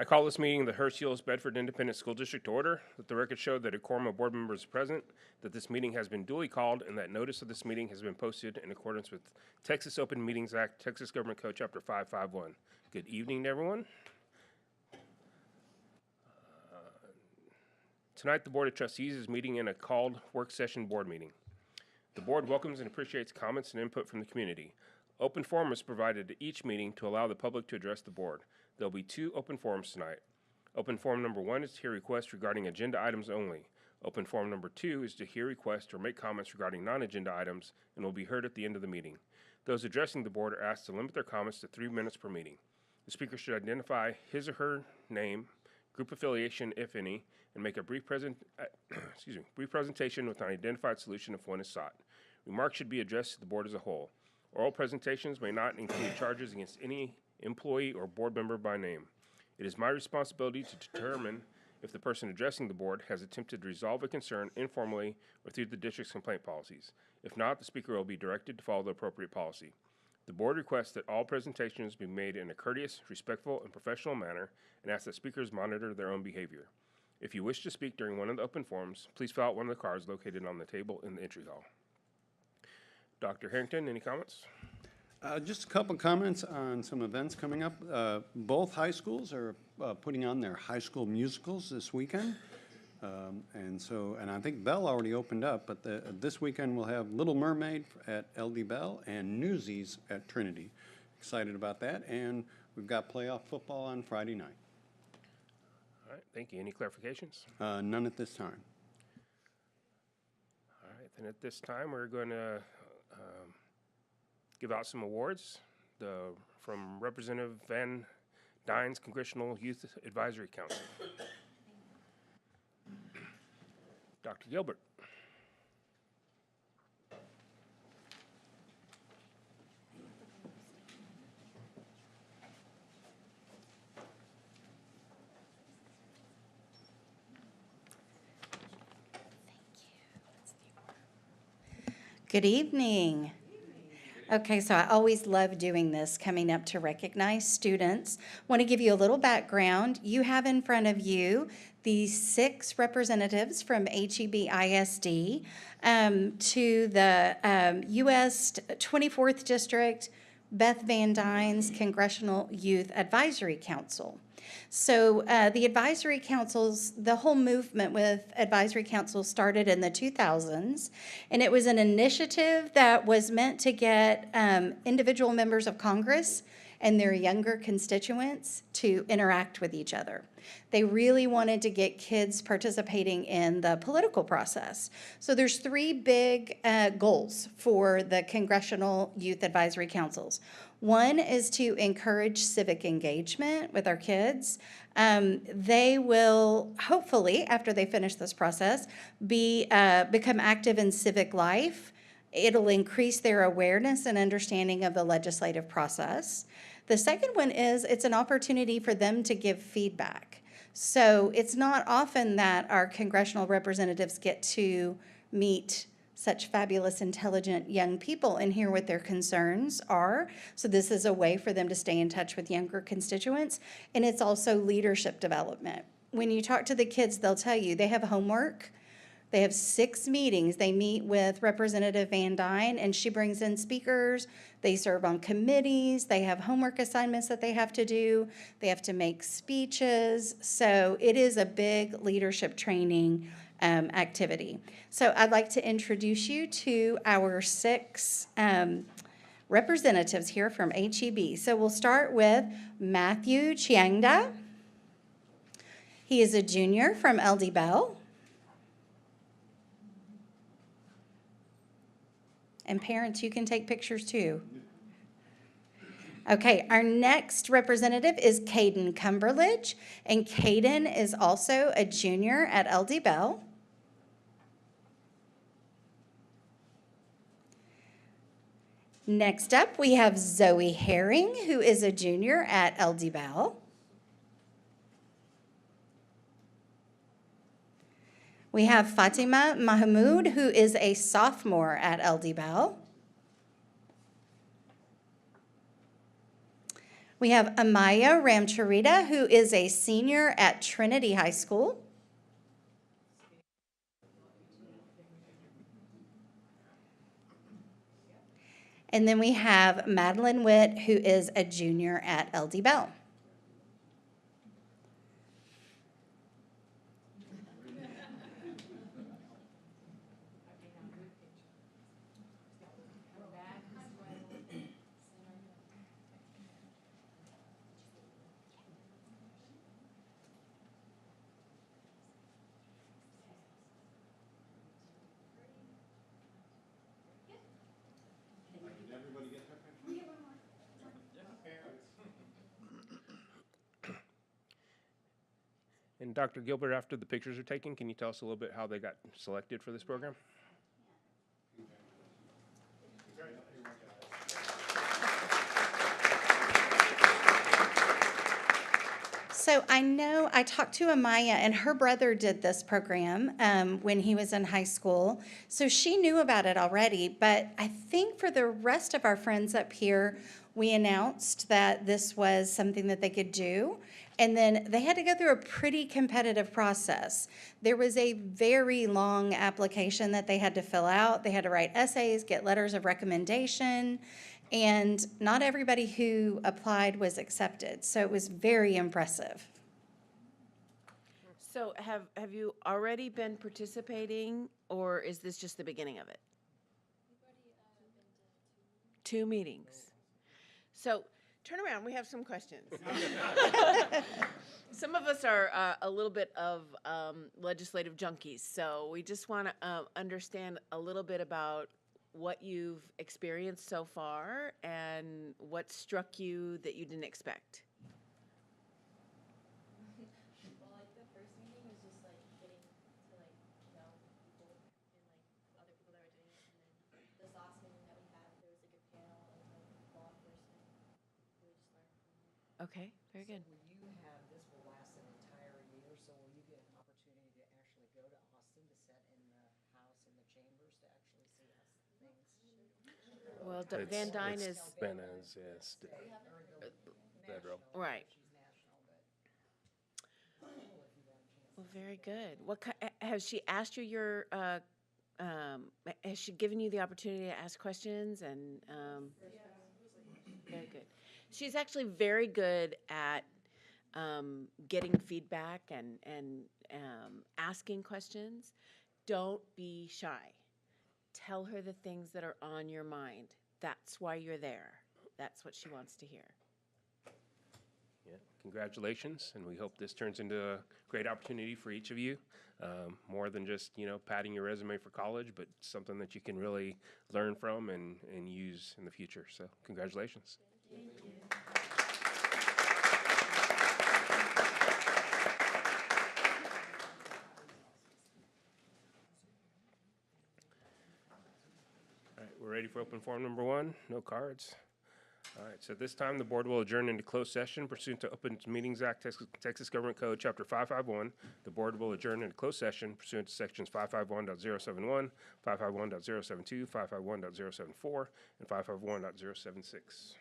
I call this meeting the Hurst-Euless-Bedford Independent School District to order. Let the record show that a quorum of board members is present, that this meeting has been duly called, and that notice of this meeting has been posted in accordance with Texas Open Meetings Act, Texas Government Code Chapter 551. Good evening, everyone. Tonight, the Board of Trustees is meeting in a called work session board meeting. The board welcomes and appreciates comments and input from the community. Open forum is provided at each meeting to allow the public to address the board. There will be 2 open forums tonight. Open forum number 1 is to hear requests regarding agenda items only. Open forum number 2 is to hear requests or make comments regarding non-agenda items and will be heard at the end of the meeting. Those addressing the board are asked to limit their comments to 3 minutes per meeting. The speaker should identify his or her name, group affiliation, if any, and make a brief presentation with an identified solution if one is sought. Remarks should be addressed to the board as a whole. Oral presentations may not include charges against any employee or board member by name. It is my responsibility to determine if the person addressing the board has attempted to resolve a concern informally or through the district's complaint policies. If not, the speaker will be directed to follow the appropriate policy. The board requests that all presentations be made in a courteous, respectful, and professional manner and asks that speakers monitor their own behavior. If you wish to speak during one of the open forums, please fill out one of the cards located on the table in the entry hall. Dr. Harrington, any comments? Just a couple comments on some events coming up. Both high schools are putting on their high school musicals this weekend. And I think Bell already opened up, but this weekend we'll have Little Mermaid at LD Bell and Newsies at Trinity. Excited about that. And we've got playoff football on Friday night. All right, thank you. Any clarifications? None at this time. All right, then at this time we're going to give out some awards from Representative Van Dyne's Congressional Youth Advisory Council. Dr. Gilbert. Good evening. Okay, so I always love doing this, coming up to recognize students. Want to give you a little background. You have in front of you the 6 representatives from HEB ISD to the U.S. 24th District Beth Van Dyne's Congressional Youth Advisory Council. So the advisory councils, the whole movement with advisory councils started in the 2000s, and it was an initiative that was meant to get individual members of Congress and their younger constituents to interact with each other. They really wanted to get kids participating in the political process. So there's 3 big goals for the Congressional Youth Advisory Councils. One is to encourage civic engagement with our kids. They will hopefully, after they finish this process, become active in civic life. It'll increase their awareness and understanding of the legislative process. The second one is it's an opportunity for them to give feedback. So it's not often that our congressional representatives get to meet such fabulous, intelligent young people and hear what their concerns are. So this is a way for them to stay in touch with younger constituents. And it's also leadership development. When you talk to the kids, they'll tell you they have homework. They have 6 meetings. They meet with Representative Van Dyne, and she brings in speakers. They serve on committees. They have homework assignments that they have to do. They have to make speeches. So it is a big leadership training activity. So I'd like to introduce you to our 6 representatives here from HEB. So we'll start with Matthew Chiangda. He is a junior from LD Bell. And parents, you can take pictures too. Okay, our next representative is Caden Cumberledge, and Caden is also a junior at LD Bell. Next up, we have Zoe Herring, who is a junior at LD Bell. We have Fatima Mahmoud, who is a sophomore at LD Bell. We have Amaya Ramcharita, who is a senior at Trinity High School. And then we have Madeline Witt, who is a junior at LD Bell. And Dr. Gilbert, after the pictures are taken, can you tell us a little bit how they got selected for this program? So I know I talked to Amaya, and her brother did this program when he was in high school. So she knew about it already. But I think for the rest of our friends up here, we announced that this was something that they could do. And then they had to go through a pretty competitive process. There was a very long application that they had to fill out. They had to write essays, get letters of recommendation. And not everybody who applied was accepted. So it was very impressive. So have you already been participating, or is this just the beginning of it? Two meetings. So turn around, we have some questions. Some of us are a little bit of legislative junkies, so we just want to understand a little bit about what you've experienced so far and what struck you that you didn't expect. Well, like the first meeting was just like getting to like know people and like other people that were doing it, and then this last meeting that we had, there was like a panel of like law enforcement. We just learned from them. Okay, very good. Will you have, this will last an entire year, so will you get an opportunity to actually go to Austin to sit in the House and the chambers to actually see us things? Well, Van Dyne is, Ben is, yes, federal. right. She's national, but Well, very good. Has she asked you your, has she given you the opportunity to ask questions and, very good. She's actually very good at, getting feedback and asking questions. Don't be shy. Tell her the things that are on your mind. That's why you're there. That's what she wants to hear. Yeah, congratulations, and we hope this turns into a great opportunity for each of you. More than just, padding your resume for college, but something that you can really learn from and use in the future. So congratulations. All right, we're ready for open forum number 1. No cards. All right, so this time the board will adjourn into closed session pursuant to Open Meetings Act, Texas Government Code, Chapter 551. The board will adjourn into closed session pursuant to Sections 551.071, 551.072, 551.074, and 551.076.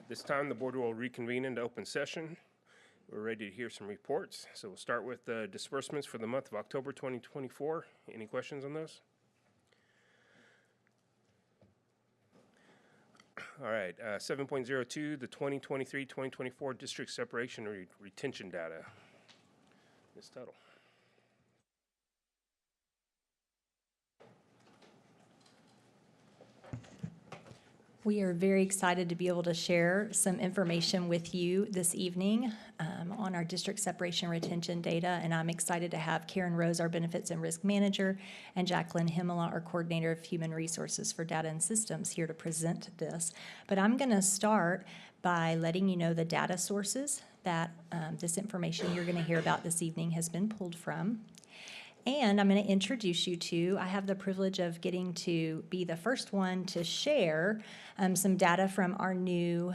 This time, the board will reconvene into open session. We're ready to hear some reports. So we'll start with disbursements for the month of October 2024. Any questions on those? All right, 7.02, the 2023-2024 district separation retention data. Ms. Tuttle. We are very excited to be able to share some information with you this evening on our district separation retention data, and I'm excited to have Karen Rose, our Benefits and Risk Manager, and Jacqueline Himela, our Coordinator of Human Resources for Data and Systems, here to present this. But I'm going to start by letting you know the data sources that this information you're going to hear about this evening has been pulled from. And I'm going to introduce you to, I have the privilege of getting to be the first one to share some data from our new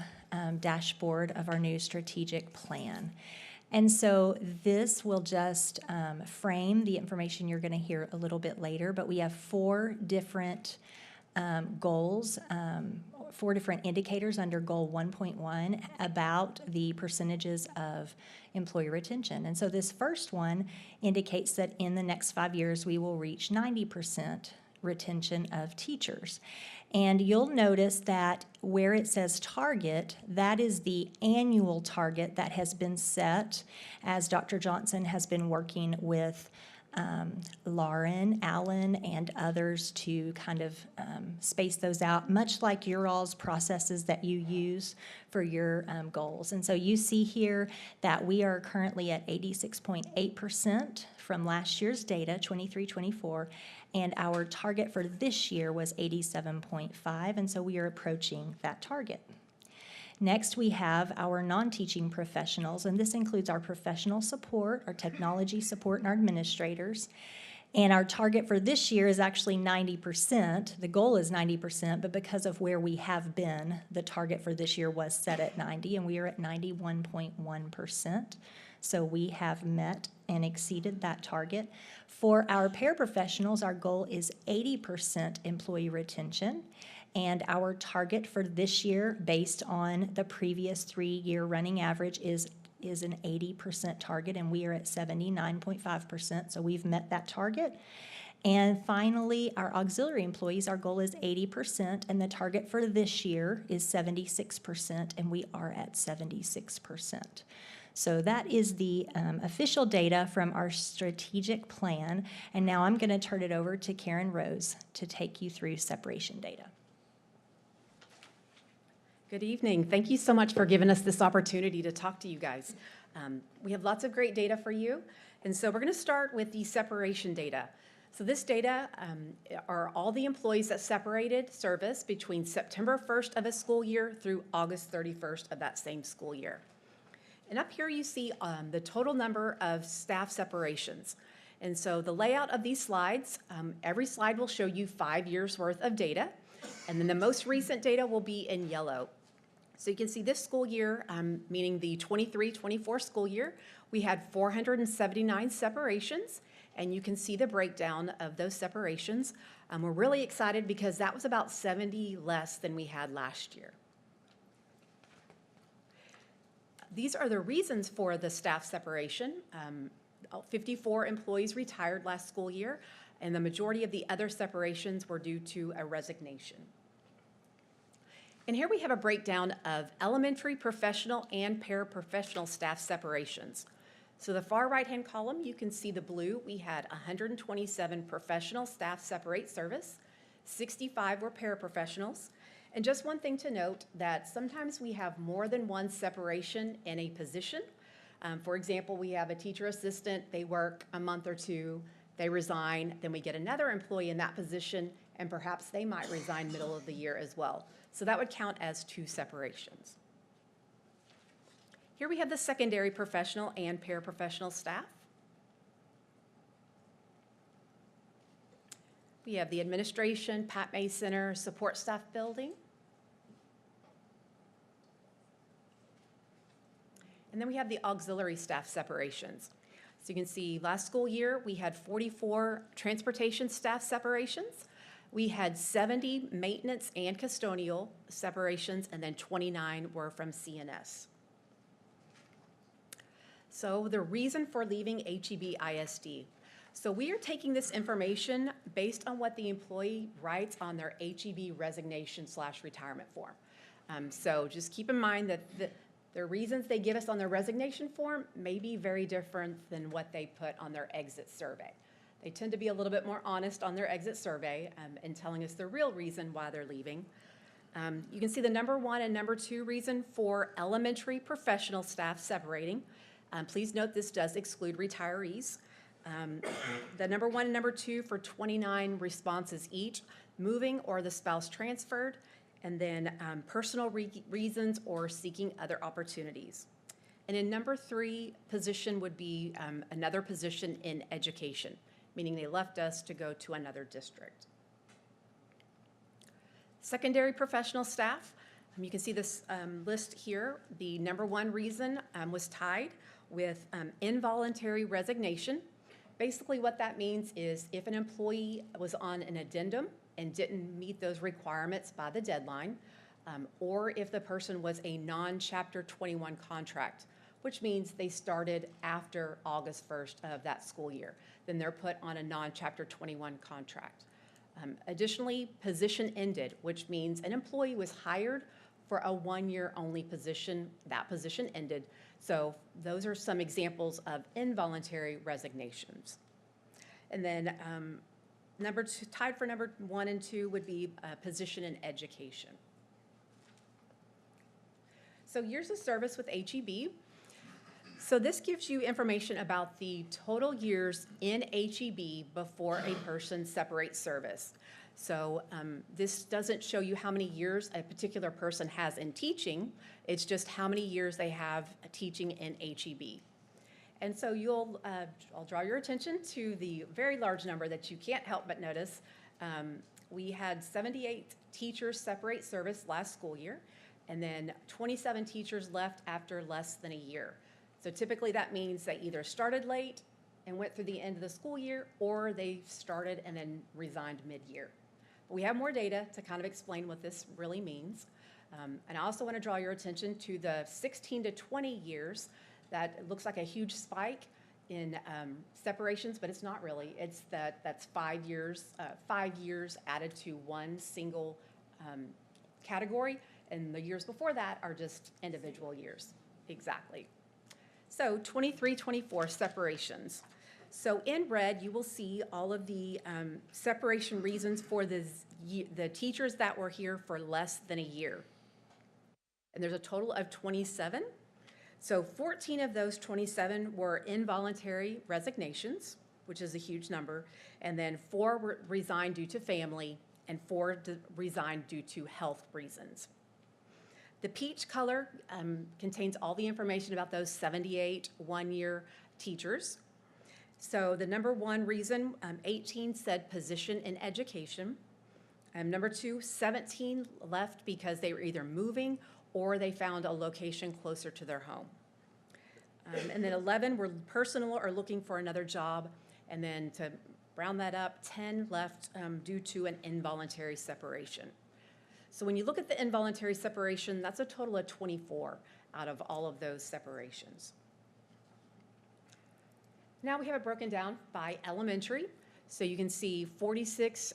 dashboard of our new strategic plan. And so this will just frame the information you're going to hear a little bit later, but we have four different goals, four different indicators under Goal 1.1 about the percentages of employee retention. And so this first one indicates that in the next 5 years, we will reach 90% retention of teachers. And you'll notice that where it says target, that is the annual target that has been set as Dr. Johnson has been working with Lauren, Alan, and others to kind of space those out, much like your all's processes that you use for your goals. And so you see here that we are currently at 86.8% from last year's data, 23-24, and our target for this year was 87.5, and so we are approaching that target. Next, we have our non-teaching professionals, and this includes our professional support, our technology support, and our administrators. And our target for this year is actually 90%. The goal is 90%, but because of where we have been, the target for this year was set at 90, and we are at 91.1%. So we have met and exceeded that target. For our paraprofessionals, our goal is 80% employee retention. And our target for this year, based on the previous 3-year running average, is an 80% target, and we are at 79.5%, so we've met that target. And finally, our auxiliary employees, our goal is 80%, and the target for this year is 76%, and we are at 76%. So that is the official data from our strategic plan, and now I'm going to turn it over to Karen Rose to take you through separation data. Good evening. Thank you so much for giving us this opportunity to talk to you guys. We have lots of great data for you, and so we're going to start with the separation data. So this data are all the employees that separated service between September 1st of a school year through August 31st of that same school year. And up here you see the total number of staff separations. And so the layout of these slides, every slide will show you 5 years worth of data, and then the most recent data will be in yellow. So you can see this school year, meaning the 23-24 school year, we had 479 separations, and you can see the breakdown of those separations. We're really excited because that was about 70 less than we had last year. These are the reasons for the staff separation. 54 employees retired last school year, and the majority of the other separations were due to a resignation. And here we have a breakdown of elementary, professional, and paraprofessional staff separations. So the far right-hand column, you can see the blue. We had 127 professional staff separate service, 65 were paraprofessionals. And just one thing to note, that sometimes we have more than one separation in a position. For example, we have a teacher assistant, they work a month or two, they resign, then we get another employee in that position, and perhaps they might resign middle of the year as well. So that would count as 2 separations. Here we have the secondary professional and paraprofessional staff. We have the administration, Pat May Center, support staff building. And then we have the auxiliary staff separations. So you can see last school year, we had 44 transportation staff separations. We had 70 maintenance and custodial separations, and then 29 were from CNS. So the reason for leaving HEB ISD. So we are taking this information based on what the employee writes on their HEB resignation/retirement form. So just keep in mind that the reasons they give us on their resignation form may be very different than what they put on their exit survey. They tend to be a little bit more honest on their exit survey in telling us the real reason why they're leaving. You can see the number 1 and number 2 reason for elementary professional staff separating. Please note this does exclude retirees. The number 1 and number 2 for 29 responses each, moving or the spouse transferred, and then personal reasons or seeking other opportunities. And in number 3 position would be another position in education, meaning they left us to go to another district. Secondary professional staff, you can see this list here. The number 1 reason was tied with involuntary resignation. Basically what that means is if an employee was on an addendum and didn't meet those requirements by the deadline, or if the person was a non-Chapter 21 contract, which means they started after August 1st of that school year, then they're put on a non-Chapter 21 contract. Additionally, position ended, which means an employee was hired for a 1-year only position. That position ended. So those are some examples of involuntary resignations. And then number 2, tied for number 1 and 2 would be a position in education. So years of service with HEB. So this gives you information about the total years in HEB before a person separates service. So this doesn't show you how many years a particular person has in teaching. It's just how many years they have teaching in HEB. And so I'll draw your attention to the very large number that you can't help but notice. We had 78 teachers separate service last school year, and then 27 teachers left after less than a year. So typically that means they either started late and went through the end of the school year, or they started and then resigned mid-year. But we have more data to kind of explain what this really means. And I also want to draw your attention to the 16 to 20 years. That looks like a huge spike in separations, but it's not really. It's that's 5 years added to one single category, and the years before that are just individual years. Exactly. So 23, 24 separations. So in red, you will see all of the separation reasons for the teachers that were here for less than a year. And there's a total of 27. So 14 of those 27 were involuntary resignations, which is a huge number, and then 4 resigned due to family, and 4 resigned due to health reasons. The peach color contains all the information about those 78 one-year teachers. So the number 1 reason, 18 said position in education. Number 2, 17 left because they were either moving or they found a location closer to their home. And then 11 were personal or looking for another job. And then to round that up, 10 left due to an involuntary separation. So when you look at the involuntary separation, that's a total of 24 out of all of those separations. Now we have it broken down by elementary. So you can see 46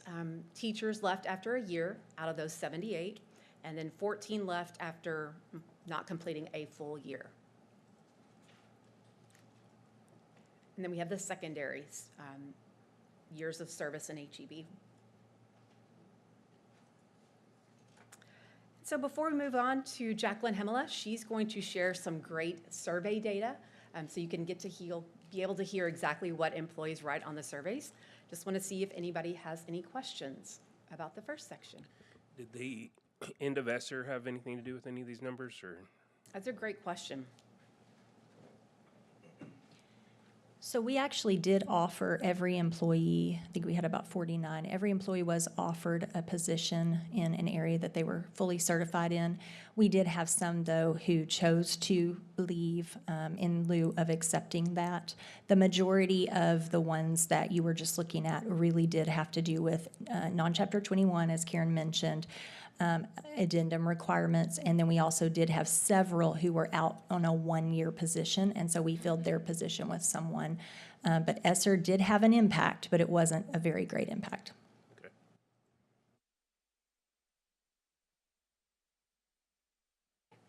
teachers left after a year out of those 78, and then 14 left after not completing a full year. And then we have the secondaries, years of service in HEB. So before we move on to Jacqueline Hemela, she's going to share some great survey data so you can get to be able to hear exactly what employees write on the surveys. Just want to see if anybody has any questions about the first section. Did the end of ESSER have anything to do with any of these numbers, or? That's a great question. So we actually did offer every employee, I think we had about 49, every employee was offered a position in an area that they were fully certified in. We did have some, though, who chose to leave in lieu of accepting that. The majority of the ones that you were just looking at really did have to do with non-Chapter 21, as Karen mentioned, addendum requirements, and then we also did have several who were out on a one-year position, and so we filled their position with someone. But ESSER did have an impact, but it wasn't a very great impact. Okay.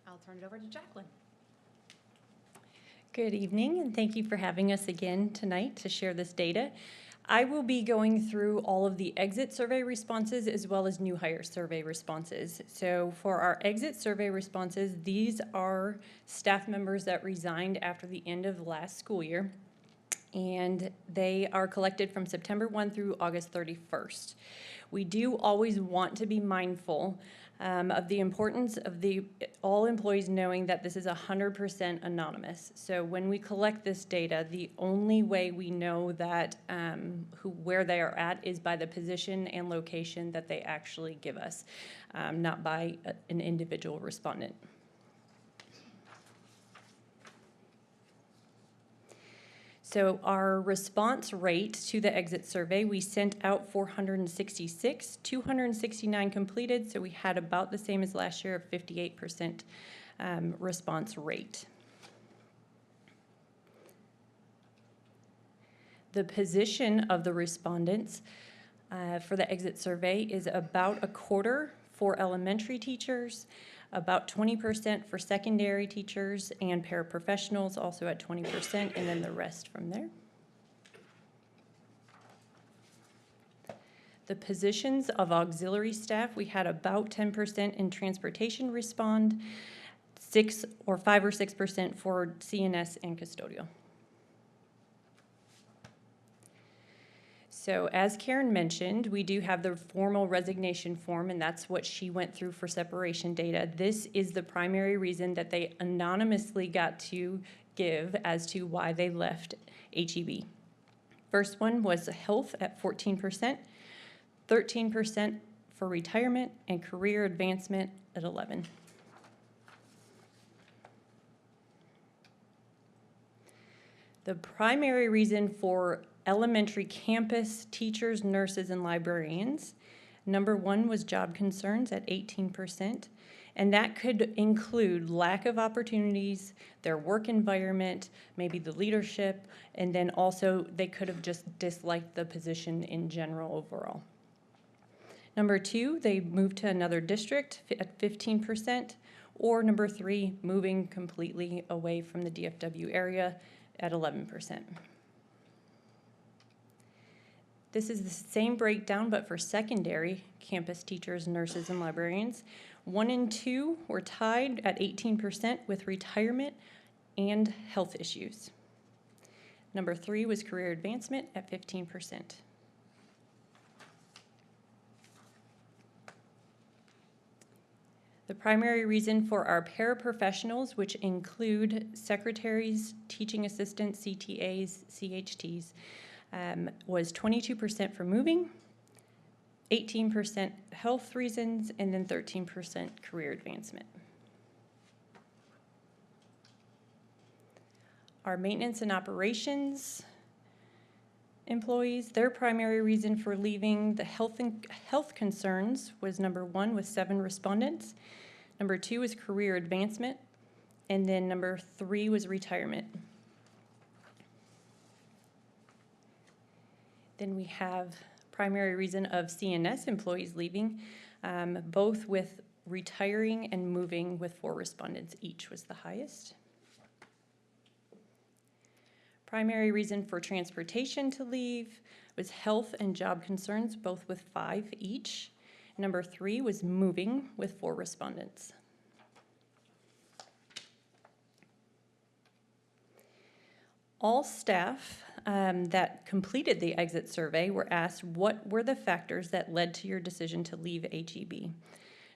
I'll turn it over to Jacqueline. Good evening, and thank you for having us again tonight to share this data. I will be going through all of the exit survey responses as well as new hire survey responses. So for our exit survey responses, these are staff members that resigned after the end of last school year, and they are collected from September 1 through August 31st. We do always want to be mindful of the importance of all employees knowing that this is 100% anonymous. So when we collect this data, the only way we know that where they are at is by the position and location that they actually give us, not by an individual respondent. So our response rate to the exit survey, we sent out 466, 269 completed, so we had about the same as last year of 58% response rate. The position of the respondents for the exit survey is about a quarter for elementary teachers, about 20% for secondary teachers and paraprofessionals, also at 20%, and then the rest from there. The positions of auxiliary staff, we had about 10% in transportation respond, 5 or 6% for CNS and custodial. So as Karen mentioned, we do have the formal resignation form, and that's what she went through for separation data. This is the primary reason that they anonymously got to give as to why they left HEB. First one was health at 14%, 13% for retirement, and career advancement at 11%. The primary reason for elementary campus teachers, nurses, and librarians. Number one was job concerns at 18%, and that could include lack of opportunities, their work environment, maybe the leadership, and then also they could have just disliked the position in general overall. Number two, they moved to another district at 15%, or number three, moving completely away from the DFW area at 11%. This is the same breakdown, but for secondary campus teachers, nurses, and librarians. 1 and 2 were tied at 18% with retirement and health issues. Number 3 was career advancement at 15%. The primary reason for our paraprofessionals, which include secretaries, teaching assistants, CTAs, CHTs, was 22% for moving, 18% health reasons, and then 13% career advancement. Our maintenance and operations employees, their primary reason for leaving the health concerns was number 1 with 7 respondents, number 2 was career advancement, and then number 3 was retirement. Then we have primary reason of CNS employees leaving, both with retiring and moving with 4 respondents each was the highest. Primary reason for transportation to leave was health and job concerns, both with 5 each. Number 3 was moving with 4 respondents. All staff that completed the exit survey were asked what were the factors that led to your decision to leave HEB.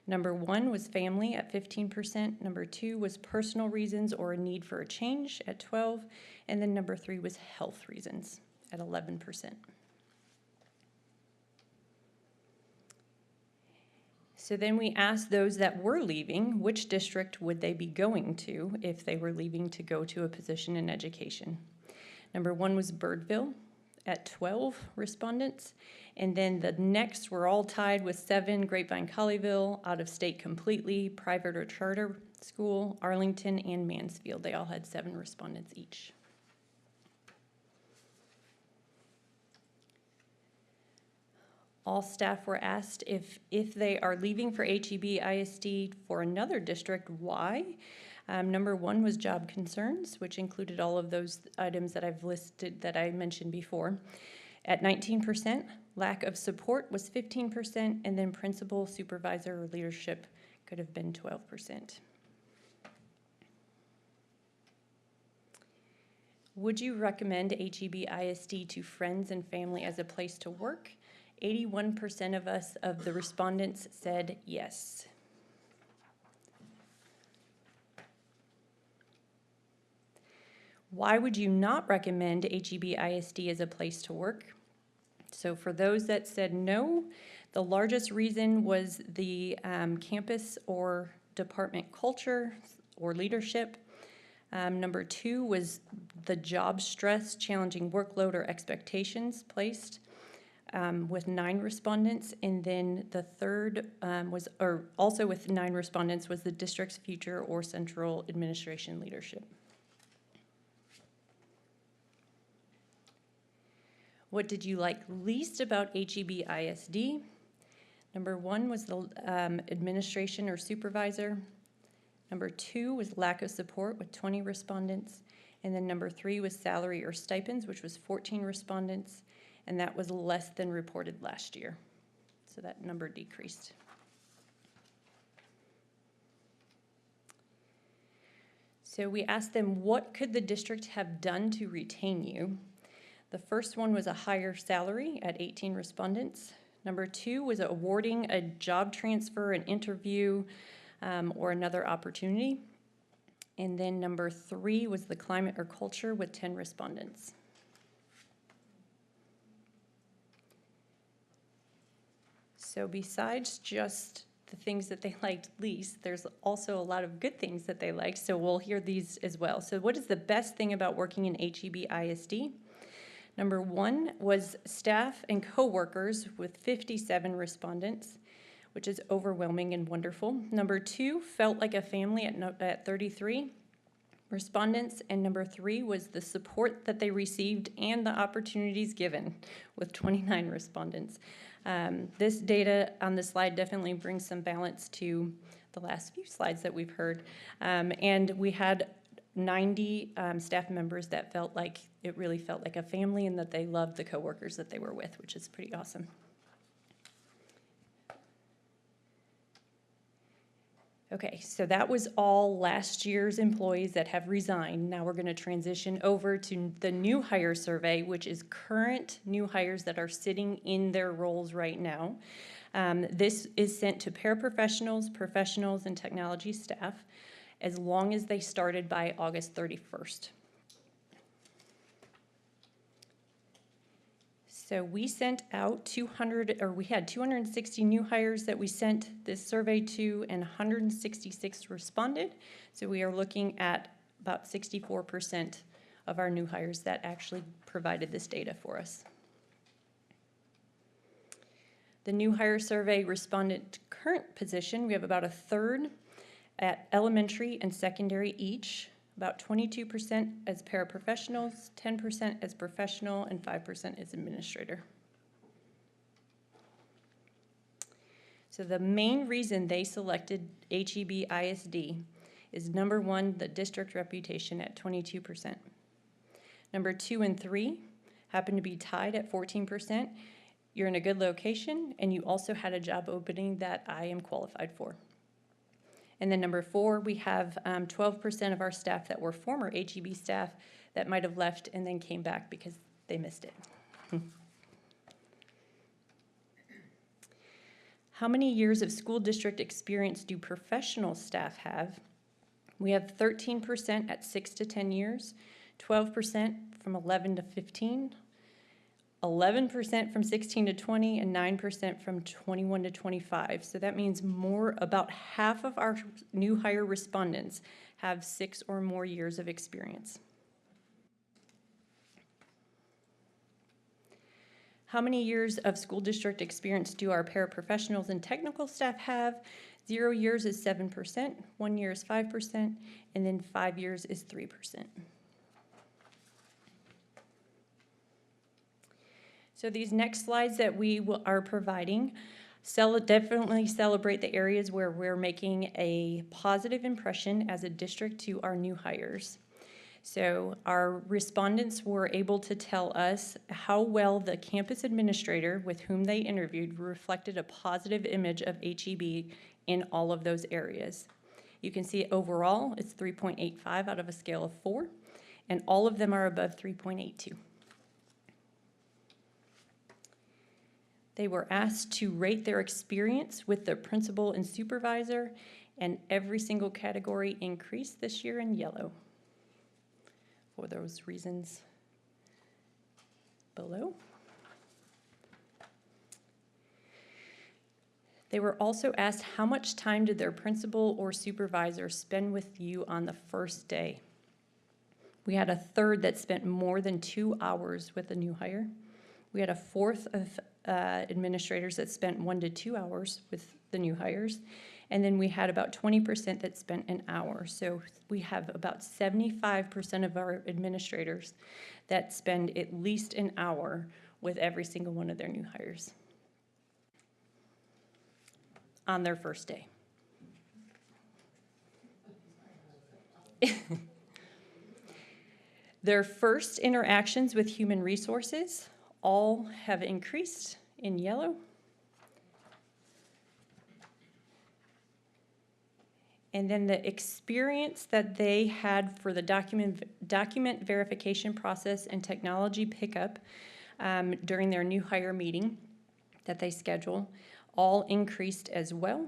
Number 1 was family at 15%, number 2 was personal reasons or a need for a change at 12%, and then number 3 was health reasons at 11%. So then we asked those that were leaving, which district would they be going to if they were leaving to go to a position in education? Number 1 was Birdville at 12 respondents. And then the next were all tied with 7, Grapevine Colleyville, out of state completely, private or charter school, Arlington, and Mansfield. They all had 7 respondents each. All staff were asked if they are leaving for HEB ISD for another district, why? Number 1 was job concerns, which included all of those items that I've listed that I mentioned before. At 19%, lack of support was 15%, and then principal, supervisor, or leadership could have been 12%. Would you recommend HEB ISD to friends and family as a place to work? 81% of the respondents said yes. Why would you not recommend HEB ISD as a place to work? So for those that said no, the largest reason was the campus or department culture or leadership. Number 2 was the job stress, challenging workload, or expectations placed, with 9 respondents. And then the third also with 9 respondents, was the district's future or central administration leadership. What did you like least about HEB ISD? Number 1 was the administration or supervisor. Number 2 was lack of support with 20 respondents. And then number 3 was salary or stipends, which was 14 respondents. And that was less than reported last year. So that number decreased. So we asked them, what could the district have done to retain you? The first one was a higher salary at 18 respondents. Number 2 was awarding a job transfer, an interview, or another opportunity. And then number 3 was the climate or culture with 10 respondents. So besides just the things that they liked least, there's also a lot of good things that they liked, so we'll hear these as well. So what is the best thing about working in HEB ISD? Number 1 was staff and coworkers with 57 respondents, which is overwhelming and wonderful. Number 2, felt like a family at 33 respondents. And number 3 was the support that they received and the opportunities given with 29 respondents. This data on the slide definitely brings some balance to the last few slides that we've heard. And we had 90 staff members that felt like it really felt like a family and that they loved the coworkers that they were with, which is pretty awesome. Okay, so that was all last year's employees that have resigned. Now we're going to transition over to the new hire survey, which is current new hires that are sitting in their roles right now. This is sent to paraprofessionals, professionals, and technology staff, as long as they started by August 31st. So we sent out we had 260 new hires that we sent this survey to, and 166 responded. So we are looking at about 64% of our new hires that actually provided this data for us. The new hire survey respondent current position, we have about a third at elementary and secondary each, about 22% as paraprofessionals, 10% as professional, and 5% as administrator. So the main reason they selected HEB ISD is number 1, the district reputation at 22%. Number 2 and 3 happen to be tied at 14%. You're in a good location, and you also had a job opening that I am qualified for. And then number 4, we have 12% of our staff that were former HEB staff that might have left and then came back because they missed it. How many years of school district experience do professional staff have? We have 13% at 6 to 10 years, 12% from 11 to 15, 11% from 16 to 20, and 9% from 21 to 25. So that means about half of our new hire respondents have 6 or more years of experience. How many years of school district experience do our paraprofessionals and technical staff have? 0 years is 7%, 1 year is 5%, and then 5 years is 3%. So these next slides that we are providing definitely celebrate the areas where we're making a positive impression as a district to our new hires. So our respondents were able to tell us how well the campus administrator with whom they interviewed reflected a positive image of HEB in all of those areas. You can see overall it's 3.85 out of a scale of 4, and all of them are above 3.82. They were asked to rate their experience with the principal and supervisor, and every single category increased this year in yellow for those reasons below. They were also asked how much time did their principal or supervisor spend with you on the first day. We had a third that spent more than 2 hours with a new hire. We had a fourth of administrators that spent 1 to 2 hours with the new hires. And then we had about 20% that spent an hour. So we have about 75% of our administrators that spend at least an hour with every single one of their new hires on their first day. Their first interactions with human resources all have increased in yellow. And then the experience that they had for the document verification process and technology pickup during their new hire meeting that they schedule all increased as well.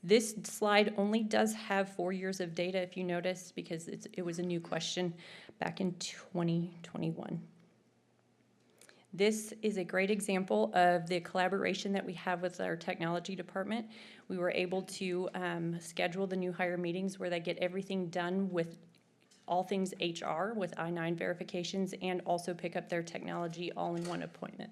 This slide only does have 4 years of data, if you noticed, because it was a new question back in 2021. This is a great example of the collaboration that we have with our technology department. We were able to schedule the new hire meetings where they get everything done with all things HR with I-9 verifications, and also pick up their technology all in one appointment.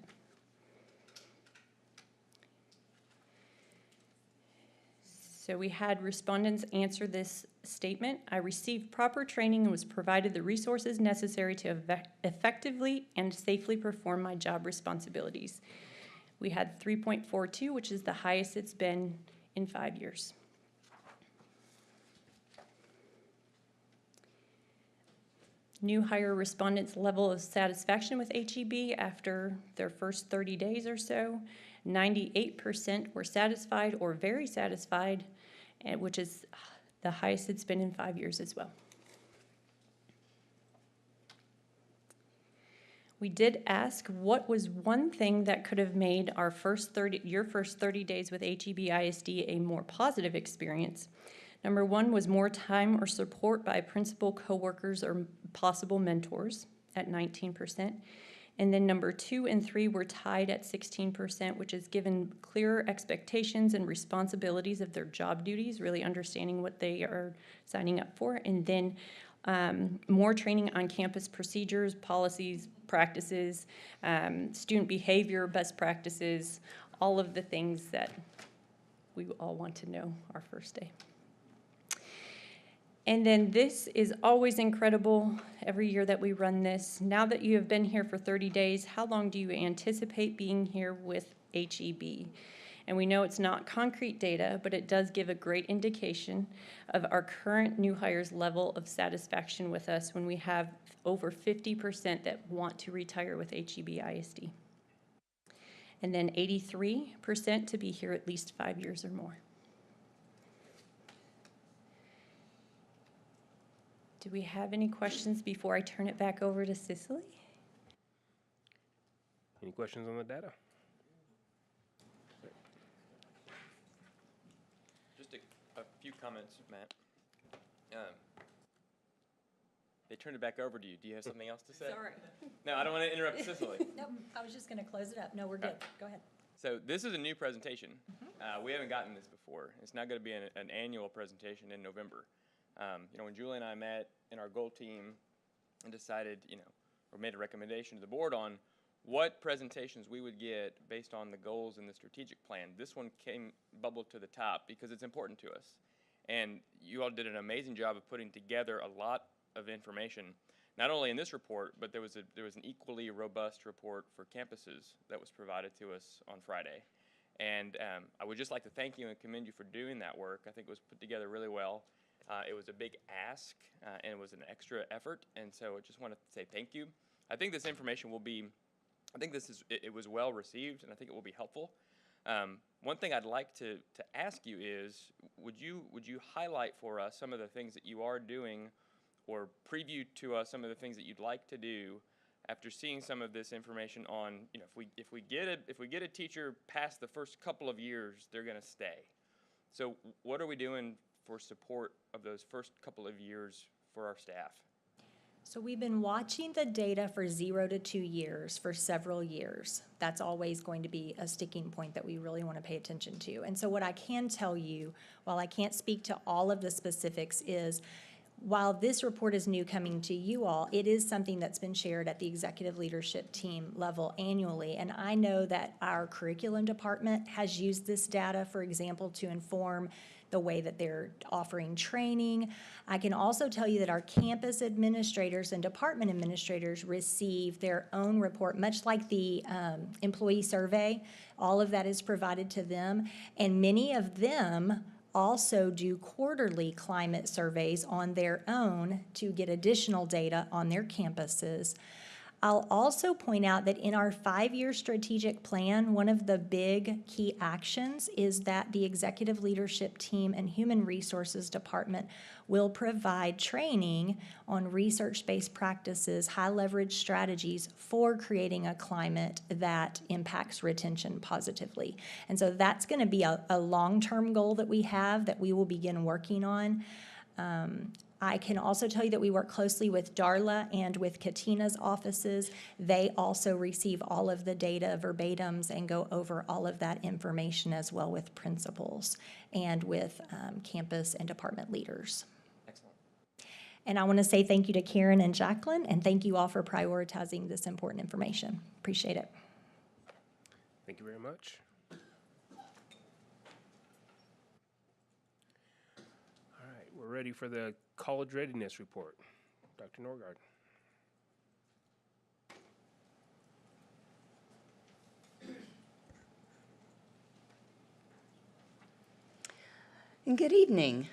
So we had respondents answer this statement. I received proper training and was provided the resources necessary to effectively and safely perform my job responsibilities. We had 3.42, which is the highest it's been in 5 years. New hire respondents' level of satisfaction with HEB after their first 30 days or so. 98% were satisfied or very satisfied, which is the highest it's been in 5 years as well. We did ask what was one thing that could have made your first 30 days with HEB ISD a more positive experience. Number 1 was more time or support by principal, coworkers, or possible mentors at 19%. And then number 2 and 3 were tied at 16%, which is given clearer expectations and responsibilities of their job duties, really understanding what they are signing up for. And then more training on campus procedures, policies, practices, student behavior, best practices, all of the things that we all want to know our first day. And then this is always incredible every year that we run this. Now that you have been here for 30 days, how long do you anticipate being here with HEB? And we know it's not concrete data, but it does give a great indication of our current new hires' level of satisfaction with us when we have over 50% that want to retire with HEB ISD. And then 83% to be here at least 5 years or more. Do we have any questions before I turn it back over to Cicely? Any questions on the data? Just a few comments, Matt. they turned it back over to you. Do you have something else to say? Sorry. No, I don't want to interrupt Cicely. Nope, I was just gonna close it up. No, we're good. Go ahead. So this is a new presentation. We haven't gotten this before. It's now going to be an annual presentation in November. When Julie and I met in our goal team and decided, or made a recommendation to the board on what presentations we would get based on the goals in the strategic plan, this one bubbled to the top because it's important to us. And you all did an amazing job of putting together a lot of information, not only in this report, but there was an equally robust report for campuses that was provided to us on Friday. And I would just like to thank you and commend you for doing that work. I think it was put together really well. It was a big ask, and it was an extra effort, and so I just want to say thank you. I think this information will be, it was well received, and I think it will be helpful. One thing I'd like to ask you is, would you highlight for us some of the things that you are doing, or preview to us some of the things that you'd like to do after seeing some of this information on, if we get a teacher past the first couple of years, they're going to stay. So what are we doing for support of those first couple of years for our staff? So we've been watching the data for 0 to 2 years for several years. That's always going to be a sticking point that we really want to pay attention to. And so what I can tell you, while I can't speak to all of the specifics, is while this report is new coming to you all, it is something that's been shared at the executive leadership team level annually. And I know that our curriculum department has used this data, for example, to inform the way that they're offering training. I can also tell you that our campus administrators and department administrators receive their own report, much like the employee survey. All of that is provided to them, and many of them also do quarterly climate surveys on their own to get additional data on their campuses. I'll also point out that in our 5-year strategic plan, one of the big key actions is that the executive leadership team and human resources department will provide training on research-based practices, high leverage strategies for creating a climate that impacts retention positively. And so that's going to be a long-term goal that we will begin working on. I can also tell you that we work closely with Darla and with Katina's offices. They also receive all of the data verbatims and go over all of that information as well with principals and with campus and department leaders. Excellent. And I want to say thank you to Karen and Jacqueline, and thank you all for prioritizing this important information. Appreciate it. Thank you very much. All right, we're ready for the college readiness report. Dr. Norgard. And good evening.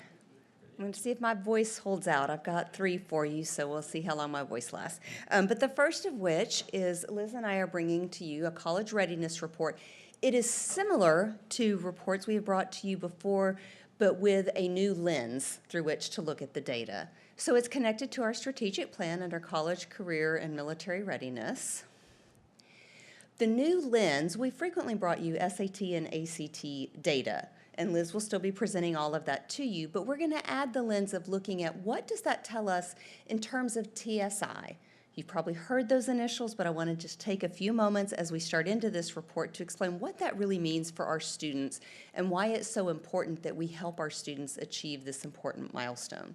I'm going to see if my voice holds out. I've got 3 for you, so we'll see how long my voice lasts. But the first of which is Liz and I are bringing to you a college readiness report. It is similar to reports we have brought to you before, but with a new lens through which to look at the data. So it's connected to our strategic plan under college, career, and military readiness. The new lens, we frequently brought you SAT and ACT data, and Liz will still be presenting all of that to you, but we're going to add the lens of looking at what does that tell us in terms of TSI. You've probably heard those initials, but I want to just take a few moments as we start into this report to explain what that really means for our students and why it's so important that we help our students achieve this important milestone.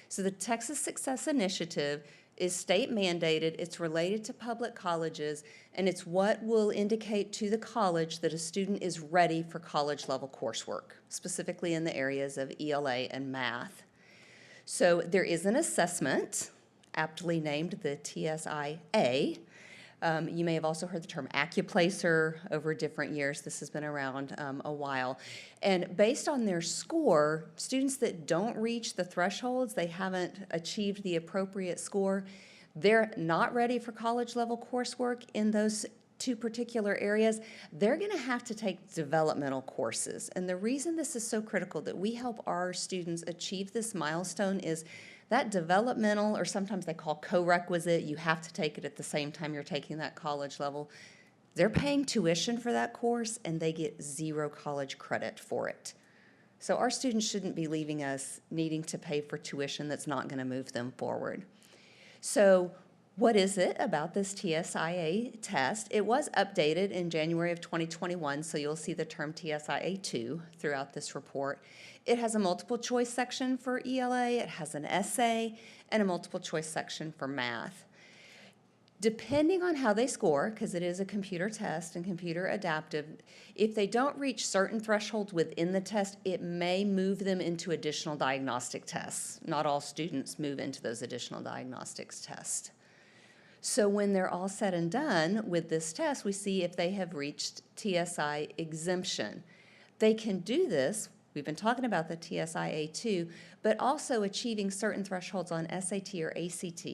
So the Texas Success Initiative is state mandated, it's related to public colleges, and it's what will indicate to the college that a student is ready for college level coursework, specifically in the areas of ELA and math. So there is an assessment, aptly named the TSIA. You may have also heard the term AccuPlacer over different years. This has been around a while. And based on their score, students that don't reach the thresholds, they haven't achieved the appropriate score, they're not ready for college level coursework in those 2 particular areas. They're going to have to take developmental courses. And the reason this is so critical that we help our students achieve this milestone is that developmental, or sometimes they call co-requisite, you have to take it at the same time you're taking that college level. They're paying tuition for that course, and they get 0 college credit for it. So our students shouldn't be leaving us needing to pay for tuition that's not going to move them forward. So what is it about this TSIA test? It was updated in January of 2021, so you'll see the term TSIA2 throughout this report. It has a multiple choice section for ELA, it has an essay, and a multiple choice section for math. Depending on how they score, because it is a computer test and computer adaptive, if they don't reach certain thresholds within the test, it may move them into additional diagnostic tests. Not all students move into those additional diagnostics tests. So when they're all said and done with this test, we see if they have reached TSI exemption. They can do this, we've been talking about the TSIA2, but also achieving certain thresholds on SAT or ACT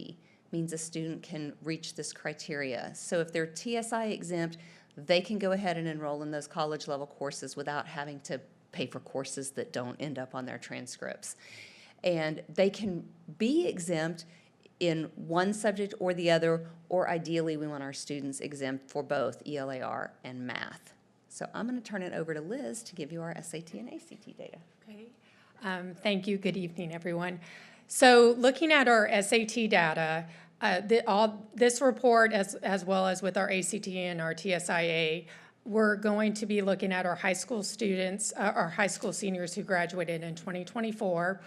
means a student can reach this criteria. So if they're TSI exempt, they can go ahead and enroll in those college level courses without having to pay for courses that don't end up on their transcripts. And they can be exempt in one subject or the other, or ideally we want our students exempt for both ELAR and math. So I'm going to turn it over to Liz to give you our SAT and ACT data. Okay. Thank you. Good evening, everyone. So looking at our SAT data, this report, as well as with our ACT and our TSIA, we're going to be looking at our high school students, our high school seniors who graduated in 2024.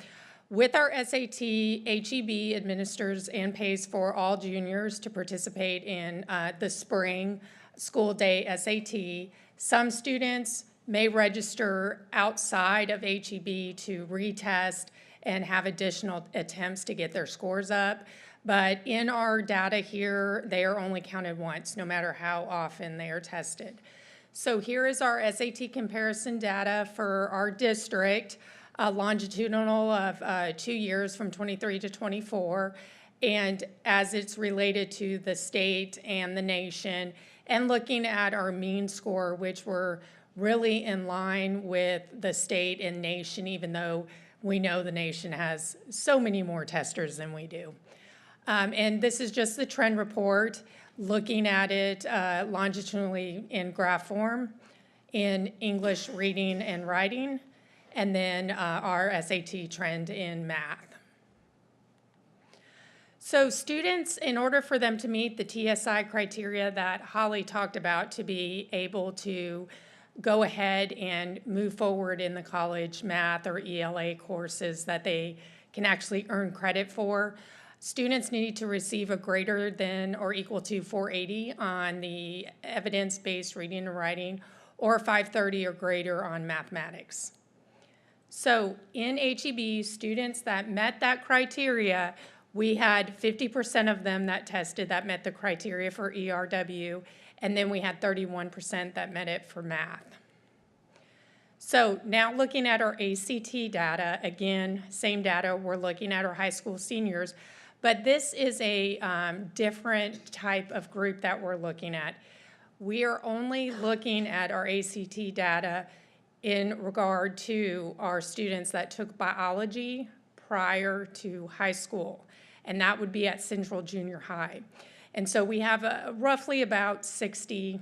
With our SAT, HEB administers and pays for all juniors to participate in the spring school day SAT. Some students may register outside of HEB to retest and have additional attempts to get their scores up. But in our data here, they are only counted once, no matter how often they are tested. So here is our SAT comparison data for our district, longitudinal of 2 years from 23 to 24, and as it's related to the state and the nation, and looking at our mean score, which were really in line with the state and nation, even though we know the nation has so many more testers than we do. And this is just the trend report, looking at it longitudinally in graph form, in English reading and writing, and then our SAT trend in math. So students, in order for them to meet the TSI criteria that Holly talked about to be able to go ahead and move forward in the college math or ELA courses that they can actually earn credit for, students need to receive a greater than or equal to 480 on the evidence-based reading and writing, or 530 or greater on mathematics. So in HEB, students that met that criteria, we had 50% of them that tested that met the criteria for ERW, and then we had 31% that met it for math. So now looking at our ACT data, again, same data, we're looking at our high school seniors, but this is a different type of group that we're looking at. We are only looking at our ACT data in regard to our students that took biology prior to high school, and that would be at Central Junior High. And so we have roughly about 60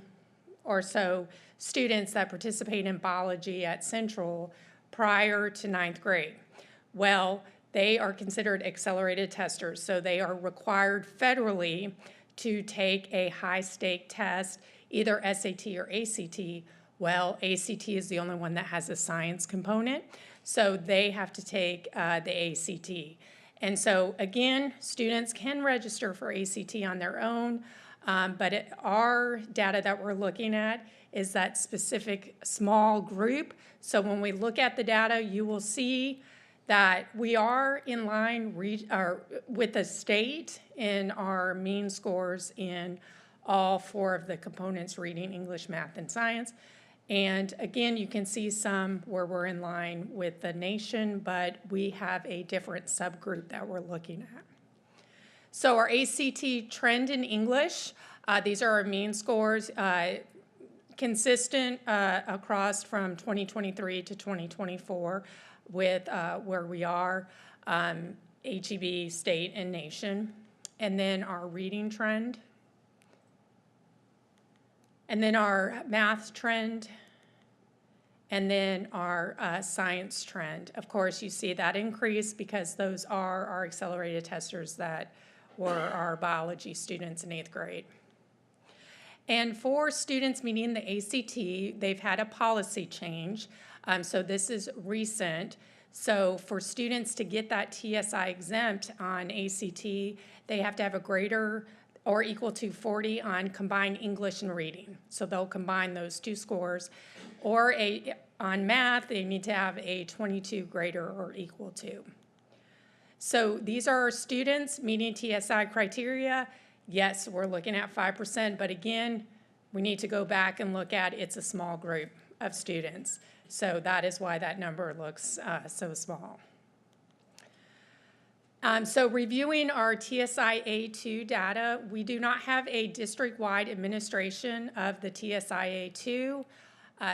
or so students that participate in biology at Central prior to 9th grade. Well, they are considered accelerated testers, so they are required federally to take a high-stake test, either SAT or ACT. Well, ACT is the only one that has a science component, so they have to take the ACT. And so again, students can register for ACT on their own, but our data that we're looking at is that specific small group. So when we look at the data, you will see that we are in line with the state in our mean scores in all 4 of the components: reading, English, math, and science. And again, you can see some where we're in line with the nation, but we have a different subgroup that we're looking at. So our ACT trend in English, these are our mean scores, consistent across from 2023 to 2024 with where we are, HEB, state, and nation. And then our reading trend. And then our math trend, and then our science trend. Of course, you see that increase because those are our accelerated testers that were our biology students in 8th grade. And for students meeting the ACT, they've had a policy change. So this is recent. So for students to get that TSI exempt on ACT, they have to have a greater or equal to 40 on combined English and reading. So they'll combine those two scores. Or on math, they need to have a 22 greater or equal to. So these are our students meeting TSI criteria. Yes, we're looking at 5%, but again, we need to go back and look at it's a small group of students. So that is why that number looks so small. So reviewing our TSI A2 data, we do not have a district-wide administration of the TSI A2.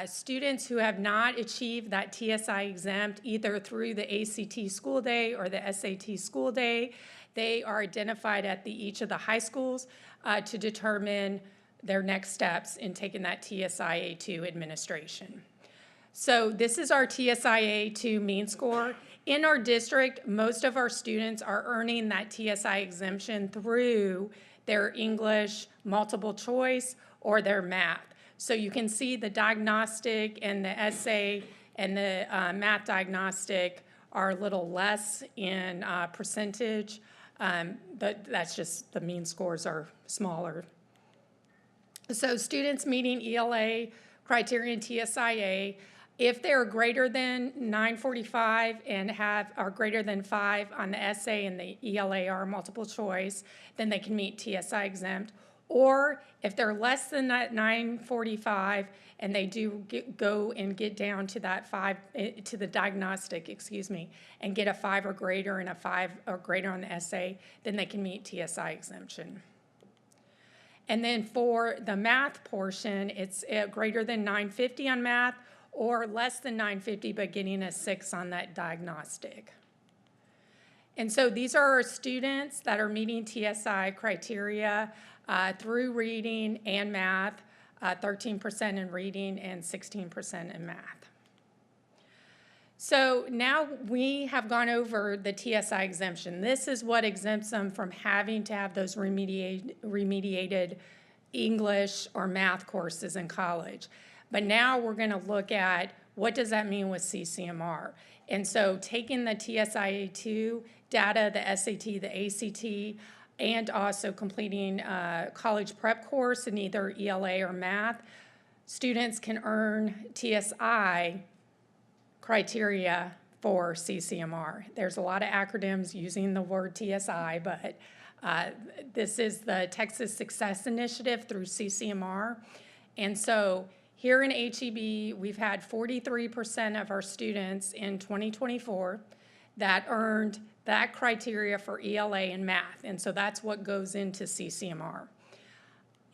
Students who have not achieved that TSI exempt either through the ACT school day or the SAT school day, they are identified at each of the high schools to determine their next steps in taking that TSI A2 administration. So this is our TSI A2 mean score. In our district, most of our students are earning that TSI exemption through their English multiple choice or their math. So you can see the diagnostic and the essay and the math diagnostic are a little less in percentage, but that's just the mean scores are smaller. So students meeting ELA criterion TSIA, if they're greater than 945 and are greater than 5 on the essay and the ELAR multiple choice, then they can meet TSI exempt. Or if they're less than that 945 and they do go and get down to that 5, to the diagnostic, and get a 5 or greater and a 5 or greater on the essay, then they can meet TSI exemption. And then for the math portion, it's greater than 950 on math or less than 950 but getting a 6 on that diagnostic. And so these are our students that are meeting TSI criteria through reading and math, 13% in reading and 16% in math. So now we have gone over the TSI exemption. This is what exempts them from having to have those remediated English or math courses in college. But now we're going to look at what does that mean with CCMR. And so taking the TSIA2 data, the SAT, the ACT, and also completing a college prep course in either ELA or math, students can earn TSI criteria for CCMR. There's a lot of acronyms using the word TSI, but this is the Texas Success Initiative through CCMR. And so here in HEB, we've had 43% of our students in 2024 that earned that criteria for ELA and math. And so that's what goes into CCMR.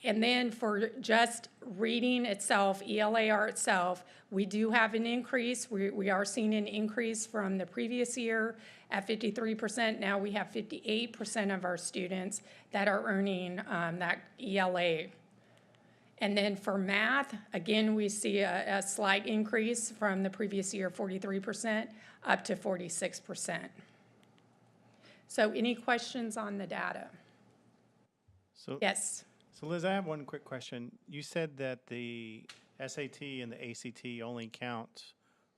And then for just reading itself, ELAR itself, we do have an increase. We are seeing an increase from the previous year at 53%. Now we have 58% of our students that are earning that ELA. And then for math, again, we see a slight increase from the previous year, 43%, up to 46%. So any questions on the data? Yes. So Liz, I have one quick question. You said that the SAT and the ACT only count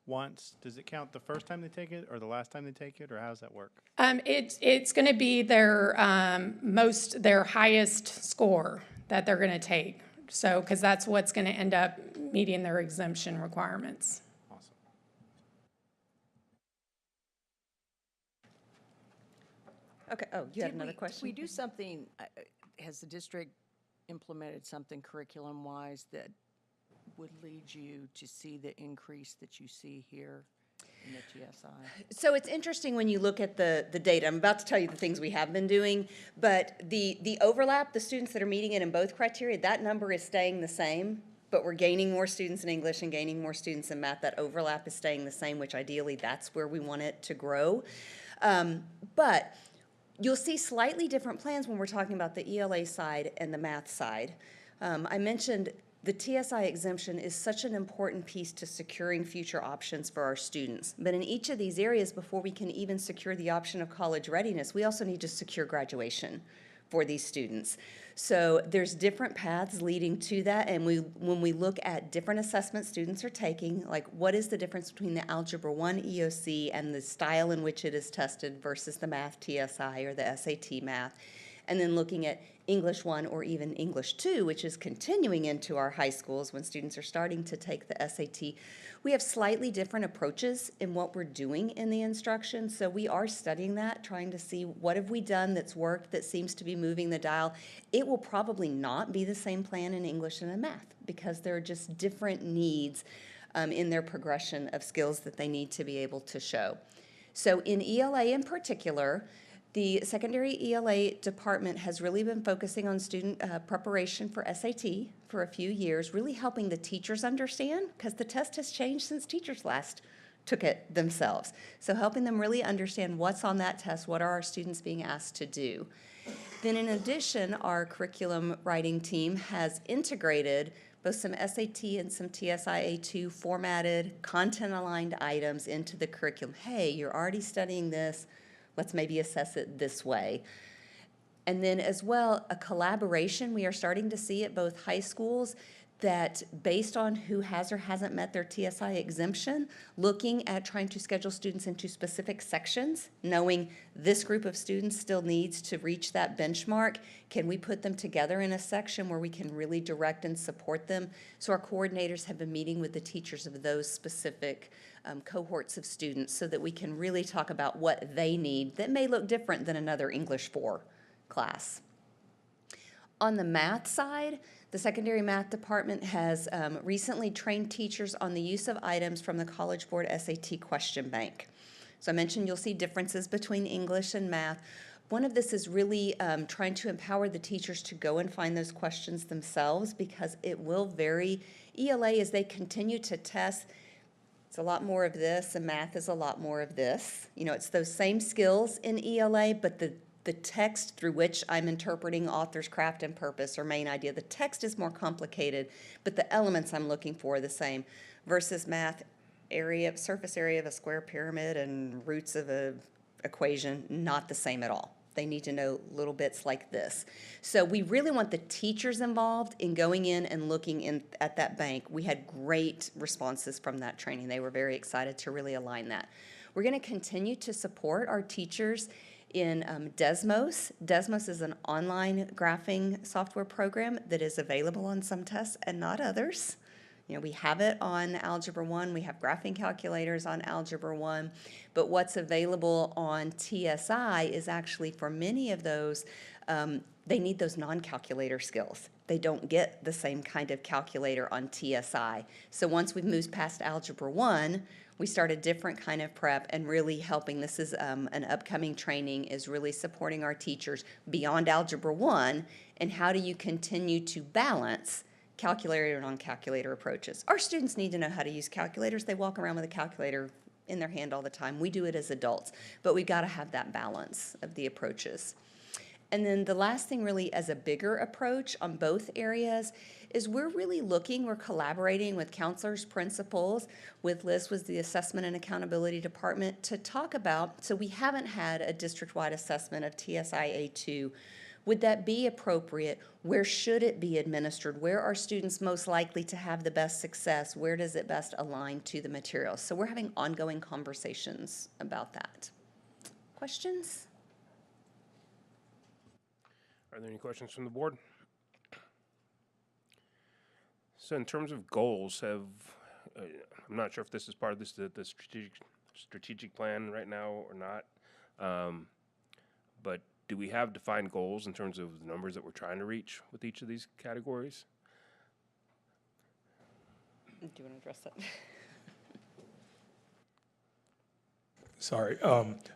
once. Does it count the first time they take it or the last time they take it, or how does that work? It's going to be their their highest score that they're going to take. So, because that's what's going to end up meeting their exemption requirements. Awesome. Okay, oh, you had another question? Did we do something, has the district implemented something curriculum-wise that would lead you to see the increase that you see here in the TSI? So it's interesting when you look at the data. I'm about to tell you the things we have been doing, but the overlap, the students that are meeting it in both criteria, that number is staying the same, but we're gaining more students in English and gaining more students in math. That overlap is staying the same, which ideally that's where we want it to grow. But you'll see slightly different plans when we're talking about the ELA side and the math side. I mentioned The TSI exemption is such an important piece to securing future options for our students. But in each of these areas, before we can even secure the option of college readiness, we also need to secure graduation for these students. So there's different paths leading to that, and when we look at different assessments students are taking, like what is the difference between the Algebra 1 EOC and the style in which it is tested versus the Math TSI or the SAT Math, and then looking at English 1 or even English 2, which is continuing into our high schools when students are starting to take the SAT. We have slightly different approaches in what we're doing in the instruction, so we are studying that, trying to see what have we done that's worked, that seems to be moving the dial. It will probably not be the same plan in English and in Math because there are just different needs in their progression of skills that they need to be able to show. So in ELA in particular, the secondary ELA department has really been focusing on student preparation for SAT for a few years, really helping the teachers understand, because the test has changed since teachers last took it themselves. So helping them really understand what's on that test, what are our students being asked to do. Then in addition, our curriculum writing team has integrated both some SAT and some TSIA2 formatted, content-aligned items into the curriculum. Hey, you're already studying this. Let's maybe assess it this way. And then as well, a collaboration we are starting to see at both high schools that based on who has or hasn't met their TSI exemption, looking at trying to schedule students into specific sections, knowing this group of students still needs to reach that benchmark, can we put them together in a section where we can really direct and support them? So our coordinators have been meeting with the teachers of those specific cohorts of students so that we can really talk about what they need that may look different than another English 4 class. On the math side, the secondary math department has recently trained teachers on the use of items from the College Board SAT question bank. So I mentioned you'll see differences between English and math. One of this is really trying to empower the teachers to go and find those questions themselves because it will vary. ELA, as they continue to test, it's a lot more of this, and math is a lot more of this. You know, it's those same skills in ELA, but the text through which I'm interpreting author's craft and purpose or main idea, the text is more complicated, but the elements I'm looking for are the same. Versus math, surface area of a square pyramid and roots of an equation, not the same at all. They need to know little bits like this. So we really want the teachers involved in going in and looking at that bank. We had great responses from that training. They were very excited to really align that. We're going to continue to support our teachers in Desmos. Desmos is an online graphing software program that is available on some tests and not others. You know, we have it on Algebra 1, we have graphing calculators on Algebra 1, but what's available on TSI is actually for many of those, they need those non-calculator skills. They don't get the same kind of calculator on TSI. So once we've moved past Algebra 1, we start a different kind of prep and really helping. This is an upcoming training, is really supporting our teachers beyond Algebra 1 and how do you continue to balance calculator and non-calculator approaches. Our students need to know how to use calculators. They walk around with a calculator in their hand all the time. We do it as adults, but we've got to have that balance of the approaches. And then the last thing really as a bigger approach on both areas is we're collaborating with counselors, principals, with Liz was the Assessment and Accountability Department to talk about, so we haven't had a district-wide assessment of TSIA2. Would that be appropriate? Where should it be administered? Where are students most likely to have the best success? Where does it best align to the materials? So we're having ongoing conversations about that. Questions? Are there any questions from the board? So in terms of goals, I'm not sure if this is part of the strategic plan right now or not, but do we have defined goals in terms of the numbers that we're trying to reach with each of these categories? Do you want to address that? Sorry.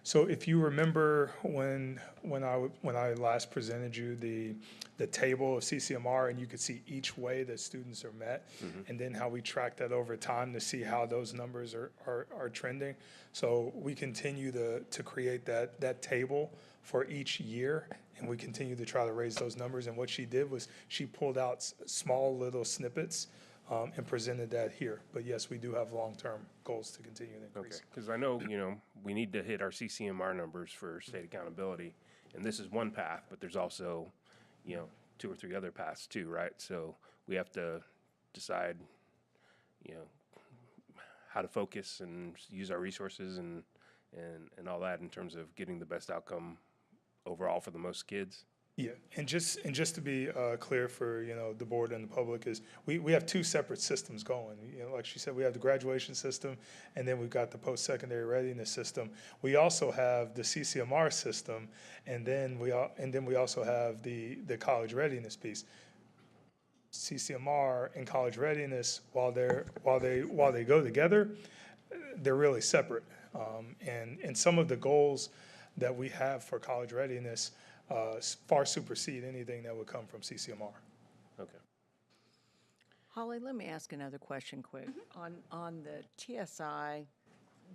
So if you remember when I last presented you the table of CCMR and you could see each way that students are met, and then how we track that over time to see how those numbers are trending. So we continue to create that table for each year, and we continue to try to raise those numbers. And what she did was she pulled out small little snippets and presented that here. But yes, we do have long-term goals to continue to Okay, increase. because I know, we need to hit our CCMR numbers for state accountability, and this is one path, but there's also, 2 or 3 other paths too, right? So we have to decide, how to focus and use our resources and all that in terms of getting the best outcome overall for the most kids. Yeah, and just to be clear for, the board and the public is, we have 2 separate systems going. Like she said, we have the graduation system, and then we've got the post-secondary readiness system. We also have the CCMR system, and then we also have the college readiness piece. CCMR and college readiness, while they go together, they're really separate. And some of the goals that we have for college readiness far supersede anything that would come from CCMR. Okay. Holly, let me ask another question quick. On the TSI,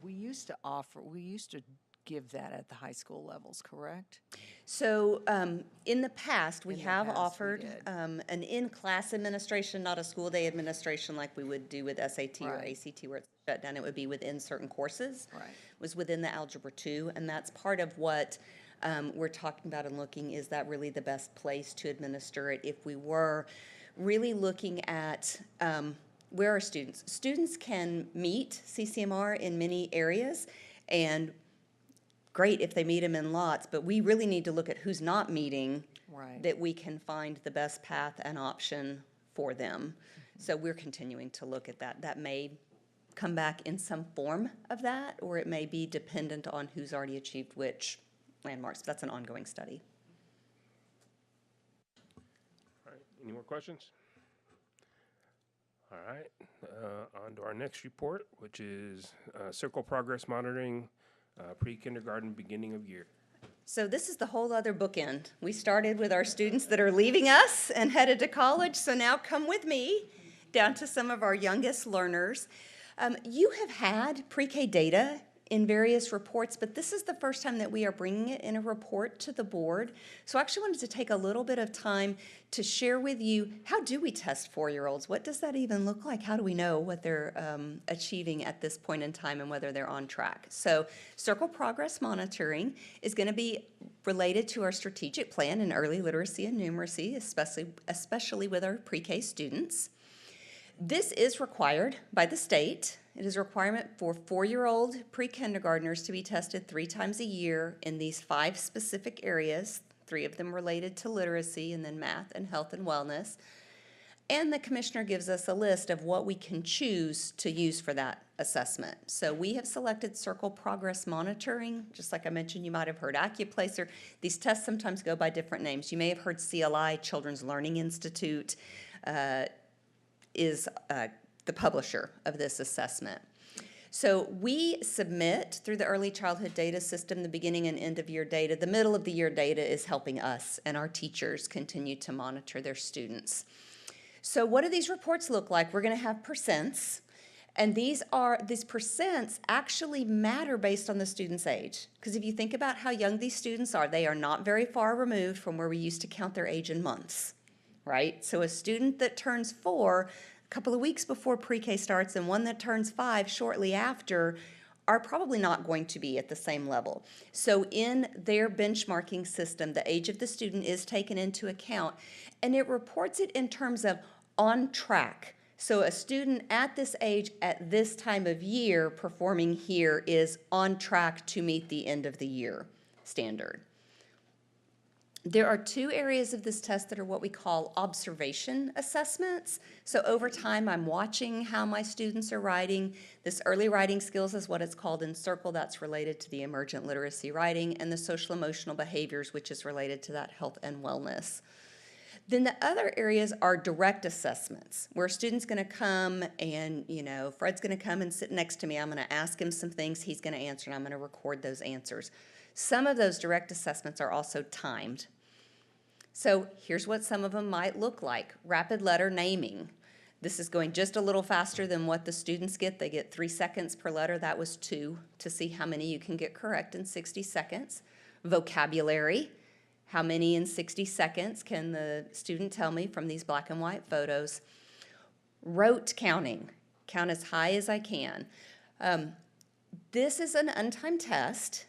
we used to give that at the high school levels, correct? So in the past, we In the have past, we offered did. an in-class administration, not a school day administration like we would do with SAT or Right. ACT where it's shut down. It would be within certain courses. Right. Was within the Algebra 2, and that's part of what we're talking about and looking, is that really the best place to administer it if we were really looking at where are students? Students can meet CCMR in many areas, and great if they meet them in lots, but we really need to look at who's not meeting, Right. that we can find the best path and option for them. So we're continuing to look at that. That may come back in some form of that, or it may be dependent on who's already achieved which landmarks. That's an ongoing study. All right, any more questions? All right, on to our next report, which is Circle Progress Monitoring, pre-kindergarten, beginning of year. So this is the whole other bookend. We started with our students that are leaving us and headed to college, so now come with me down to some of our youngest learners. You have had pre-K data in various reports, but this is the first time that we are bringing it in a report to the board. So I actually wanted to take a little bit of time to share with you, how do we test 4-year-olds? What does that even look like? How do we know what they're achieving at this point in time and whether they're on track? So Circle Progress Monitoring is going to be related to our strategic plan in early literacy and numeracy, especially with our pre-K students. This is required by the state. It is a requirement for 4-year-old pre-kindergartners to be tested 3 times a year in these 5 specific areas, 3 of them related to literacy, and then math and health and wellness. And the commissioner gives us a list of what we can choose to use for that assessment. So we have selected Circle Progress Monitoring. Just like I mentioned, you might have heard Accuplacer. These tests sometimes go by different names. You may have heard CLI, Children's Learning Institute, is the publisher of this assessment. So we submit through the early childhood data system the beginning and end of year data. The middle of the year data is helping us and our teachers continue to monitor their students. So what do these reports look like? We're going to have percents, and these percents actually matter based on the student's age. Because if you think about how young these students are, they are not very far removed from where we used to count their age in months, right? So a student that turns 4 a couple of weeks before pre-K starts and one that turns 5 shortly after are probably not going to be at the same level. So in their benchmarking system, the age of the student is taken into account, and it reports it in terms of on track. So a student at this age at this time of year performing here is on track to meet the end of the year standard. There are 2 areas of this test that are what we call observation assessments. So over time, I'm watching how my students are writing. This early writing skills is what it's called in Circle. That's related to the emergent literacy writing, and the social emotional behaviors, which is related to that health and wellness. Then the other areas are direct assessments, where a student's going to come and, Fred's going to come and sit next to me. I'm going to ask him some things, he's going to answer, and I'm going to record those answers. Some of those direct assessments are also timed. So here's what some of them might look like. Rapid letter naming. This is going just a little faster than what the students get. They get 3 seconds per letter. That was 2 to see how many you can get correct in 60 seconds. Vocabulary. How many in 60 seconds can the student tell me from these black and white photos? Rote counting, count as high as I can. This is an untimed test,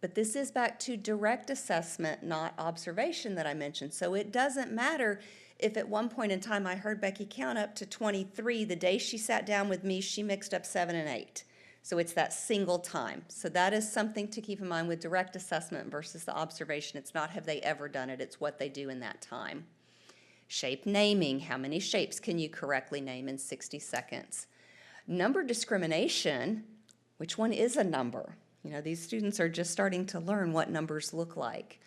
but this is back to direct assessment, not observation that I mentioned. So it doesn't matter if at one point in time I heard Becky count up to 23, the day she sat down with me, she mixed up 7 and 8. So it's that single time. So that is something to keep in mind with direct assessment versus the observation. It's not have they ever done it, it's what they do in that time. Shape naming, how many shapes can you correctly name in 60 seconds? Number discrimination, which one is a number? You know, these students are just starting to learn what numbers look like.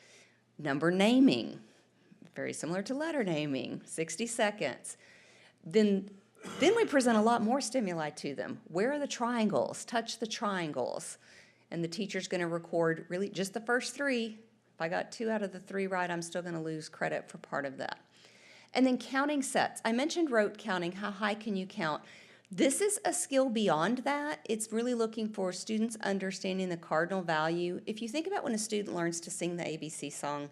Number naming, very similar to letter naming, 60 seconds. Then we present a lot more stimuli to them. Where are the triangles? Touch the triangles. And the teacher's going to record really just the first 3. If I got 2 out of the 3 right, I'm still going to lose credit for part of that. And then counting sets. I mentioned rote counting. How high can you count? This is a skill beyond that. It's really looking for students understanding the cardinal value. If you think about when a student learns to sing the ABC song,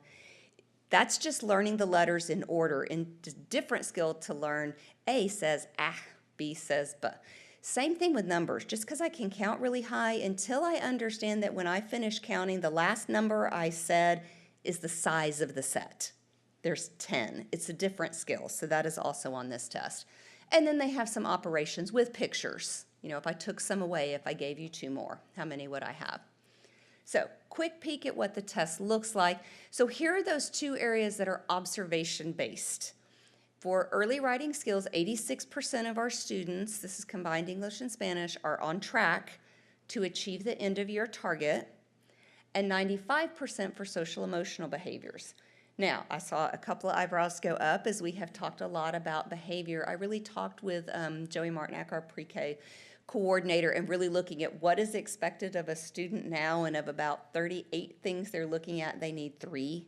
that's just learning the letters in order. And a different skill to learn. A says ah, B says b. Same thing with numbers. Just because I can count really high, until I understand that when I finish counting, the last number I said is the size of the set. There's 10. It's a different skill, so that is also on this test. And then they have some operations with pictures. You know, if I took some away, if I gave you 2 more, how many would I have? So, quick peek at what the test looks like. So here are those 2 areas that are observation-based. For early writing skills, 86% of our students, this is combined English and Spanish, are on track to achieve the end-of-year target, and 95% for social-emotional behaviors. Now, I saw a couple of eyebrows go up as we have talked a lot about behavior. I really talked with Joey Martinack, our pre-K coordinator, and really looking at what is expected of a student now, and of about 38 things they're looking at, they need 3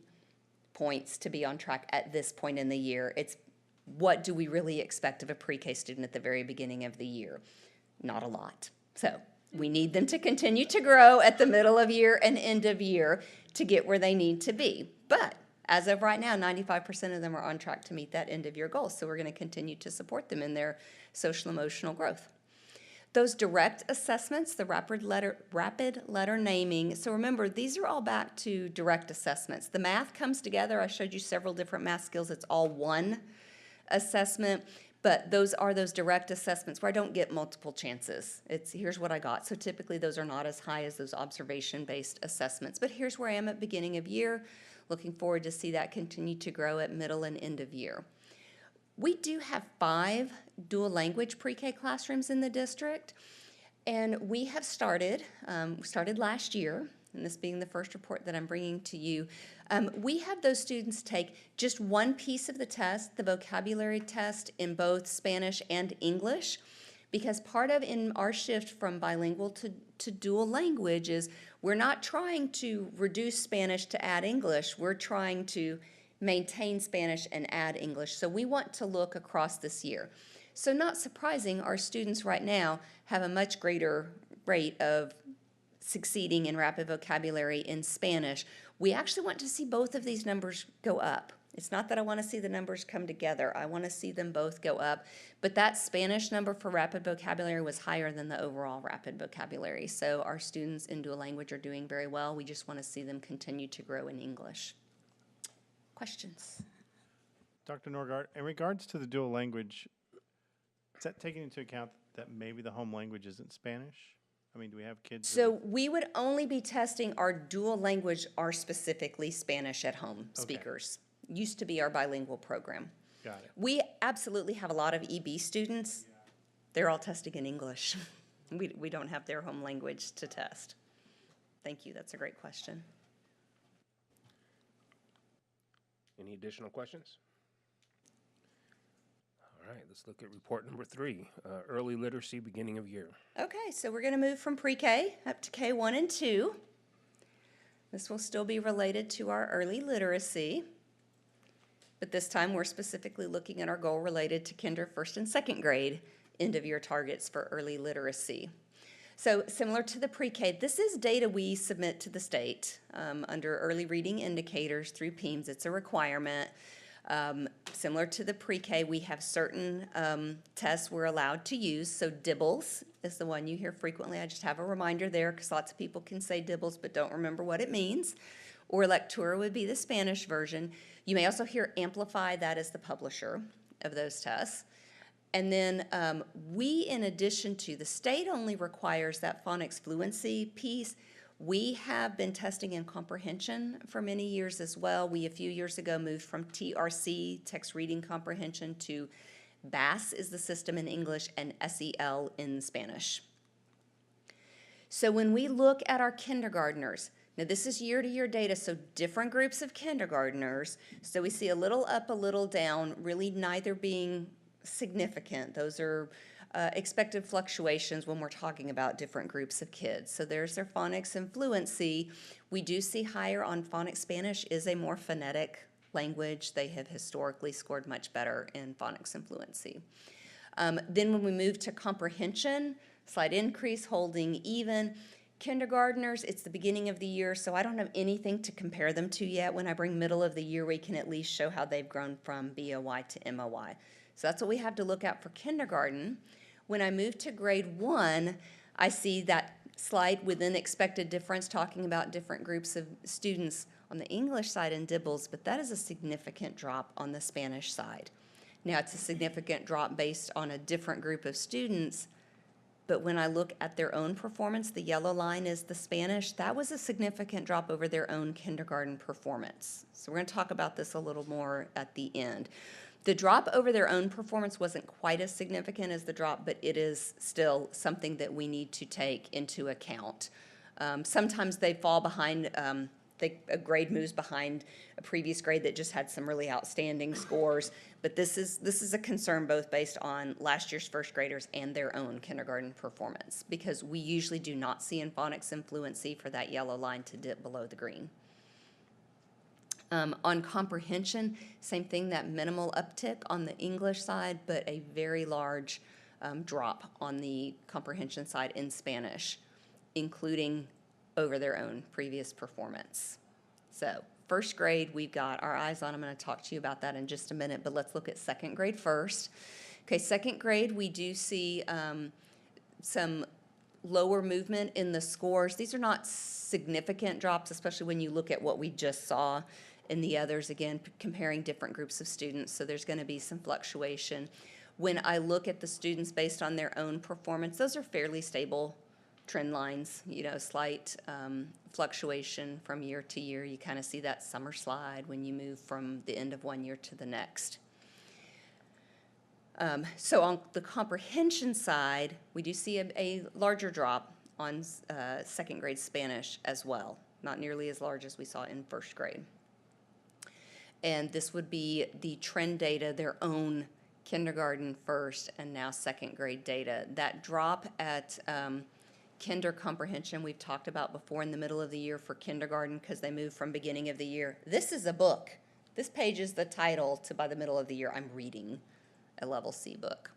points to be on track at this point in the year. It's what do we really expect of a pre-K student at the very beginning of the year? Not a lot. So we need them to continue to grow at the middle of year and end of year to get where they need to be. But as of right now, 95% of them are on track to meet that end-of-year goal, so we're going to continue to support them in their social-emotional growth. Those direct assessments, the rapid letter naming, so remember, these are all back to direct assessments. The math comes together. I showed you several different math skills. It's all one assessment, but those are those direct assessments where I don't get multiple chances. It's here's what I got. So typically, those are not as high as those observation-based assessments, but here's where I am at beginning of year. Looking forward to see that continue to grow at middle and end of year. We do have 5 dual language pre-K classrooms in the district, and we have started last year, and this being the first report that I'm bringing to you. We have those students take just one piece of the test, the vocabulary test, in both Spanish and English, because part of in our shift from bilingual to dual language is we're not trying to reduce Spanish to add English. We're trying to maintain Spanish and add English. So we want to look across this year. So not surprising, our students right now have a much greater rate of succeeding in rapid vocabulary in Spanish. We actually want to see both of these numbers go up. It's not that I want to see the numbers come together. I want to see them both go up. But that Spanish number for rapid vocabulary was higher than the overall rapid vocabulary. So our students in dual language are doing very well. We just want to see them continue to grow in English. Questions? Dr. Norgard, in regards to the dual language, is that taking into account that maybe the home language isn't Spanish? I mean, do we have kids? So we would only be testing our dual language, our specifically Spanish at home speakers. Used to be our bilingual program. Got it. We absolutely have a lot of EB students. They're all testing in English. We don't have their home language to test. Thank you. That's a great question. Any additional questions? All right, let's look at report number 3, early literacy beginning of year. Okay, so we're going to move from pre-K up to K1 and 2. This will still be related to our early literacy, but this time we're specifically looking at our goal related to kinder, first, and second grade end-of-year targets for early literacy. So similar to the pre-K, this is data we submit to the state under early reading indicators through PEAMS. It's a requirement. Similar to the pre-K, we have certain tests we're allowed to use. So DIBELS is the one you hear frequently. I just have a reminder there because lots of people can say DIBELS but don't remember what it means. Or Lectura would be the Spanish version. You may also hear Amplify, that is the publisher of those tests. And then we, in addition to, the state only requires that phonics fluency piece. We have been testing in comprehension for many years as well. We, a few years ago, moved from TRC, text reading comprehension, to BAS is the system in English and SEL in Spanish. So when we look at our kindergartners, now this is year-to-year data, so different groups of kindergartners. So we see a little up, a little down, really neither being significant. Those are expected fluctuations when we're talking about different groups of kids. So there's their phonics and fluency. We do see higher on phonics. Spanish is a more phonetic language. They have historically scored much better in phonics and fluency. Then when we move to comprehension, slight increase, holding even. Kindergartners, it's the beginning of the year, so I don't have anything to compare them to yet. When I bring middle of the year, we can at least show how they've grown from BOY to MOY. So that's what we have to look at for kindergarten. When I move to grade 1, I see that slight within expected difference, talking about different groups of students on the English side in DIBELS, but that is a significant drop on the Spanish side. Now, it's a significant drop based on a different group of students, but when I look at their own performance, the yellow line is the Spanish. That was a significant drop over their own kindergarten performance. So we're going to talk about this a little more at the end. The drop over their own performance wasn't quite as significant as the drop, but it is still something that we need to take into account. Sometimes they fall behind, a grade moves behind a previous grade that just had some really outstanding scores, but this is a concern both based on last year's first graders and their own kindergarten performance, because we usually do not see in phonics and fluency for that yellow line to dip below the green. On comprehension, same thing, that minimal uptick on the English side, but a very large drop on the comprehension side in Spanish, including over their own previous performance. So first grade, we've got our eyes on. I'm going to talk to you about that in just a minute, but let's look at second grade first. Okay, second grade, we do see some lower movement in the scores. These are not significant drops, especially when you look at what we just saw in the others, again, comparing different groups of students, so there's going to be some fluctuation. When I look at the students based on their own performance, those are fairly stable trend lines, slight fluctuation from year to year. You kind of see that summer slide when you move from the end of one year to the next. So on the comprehension side, we do see a larger drop on second grade Spanish as well, not nearly as large as we saw in first grade. And this would be the trend data, their own kindergarten first and now second grade data. That drop at kinder comprehension we've talked about before in the middle of the year for kindergarten because they move from beginning of the year. This is a book. This page is the title to by the middle of the year I'm reading a level C book.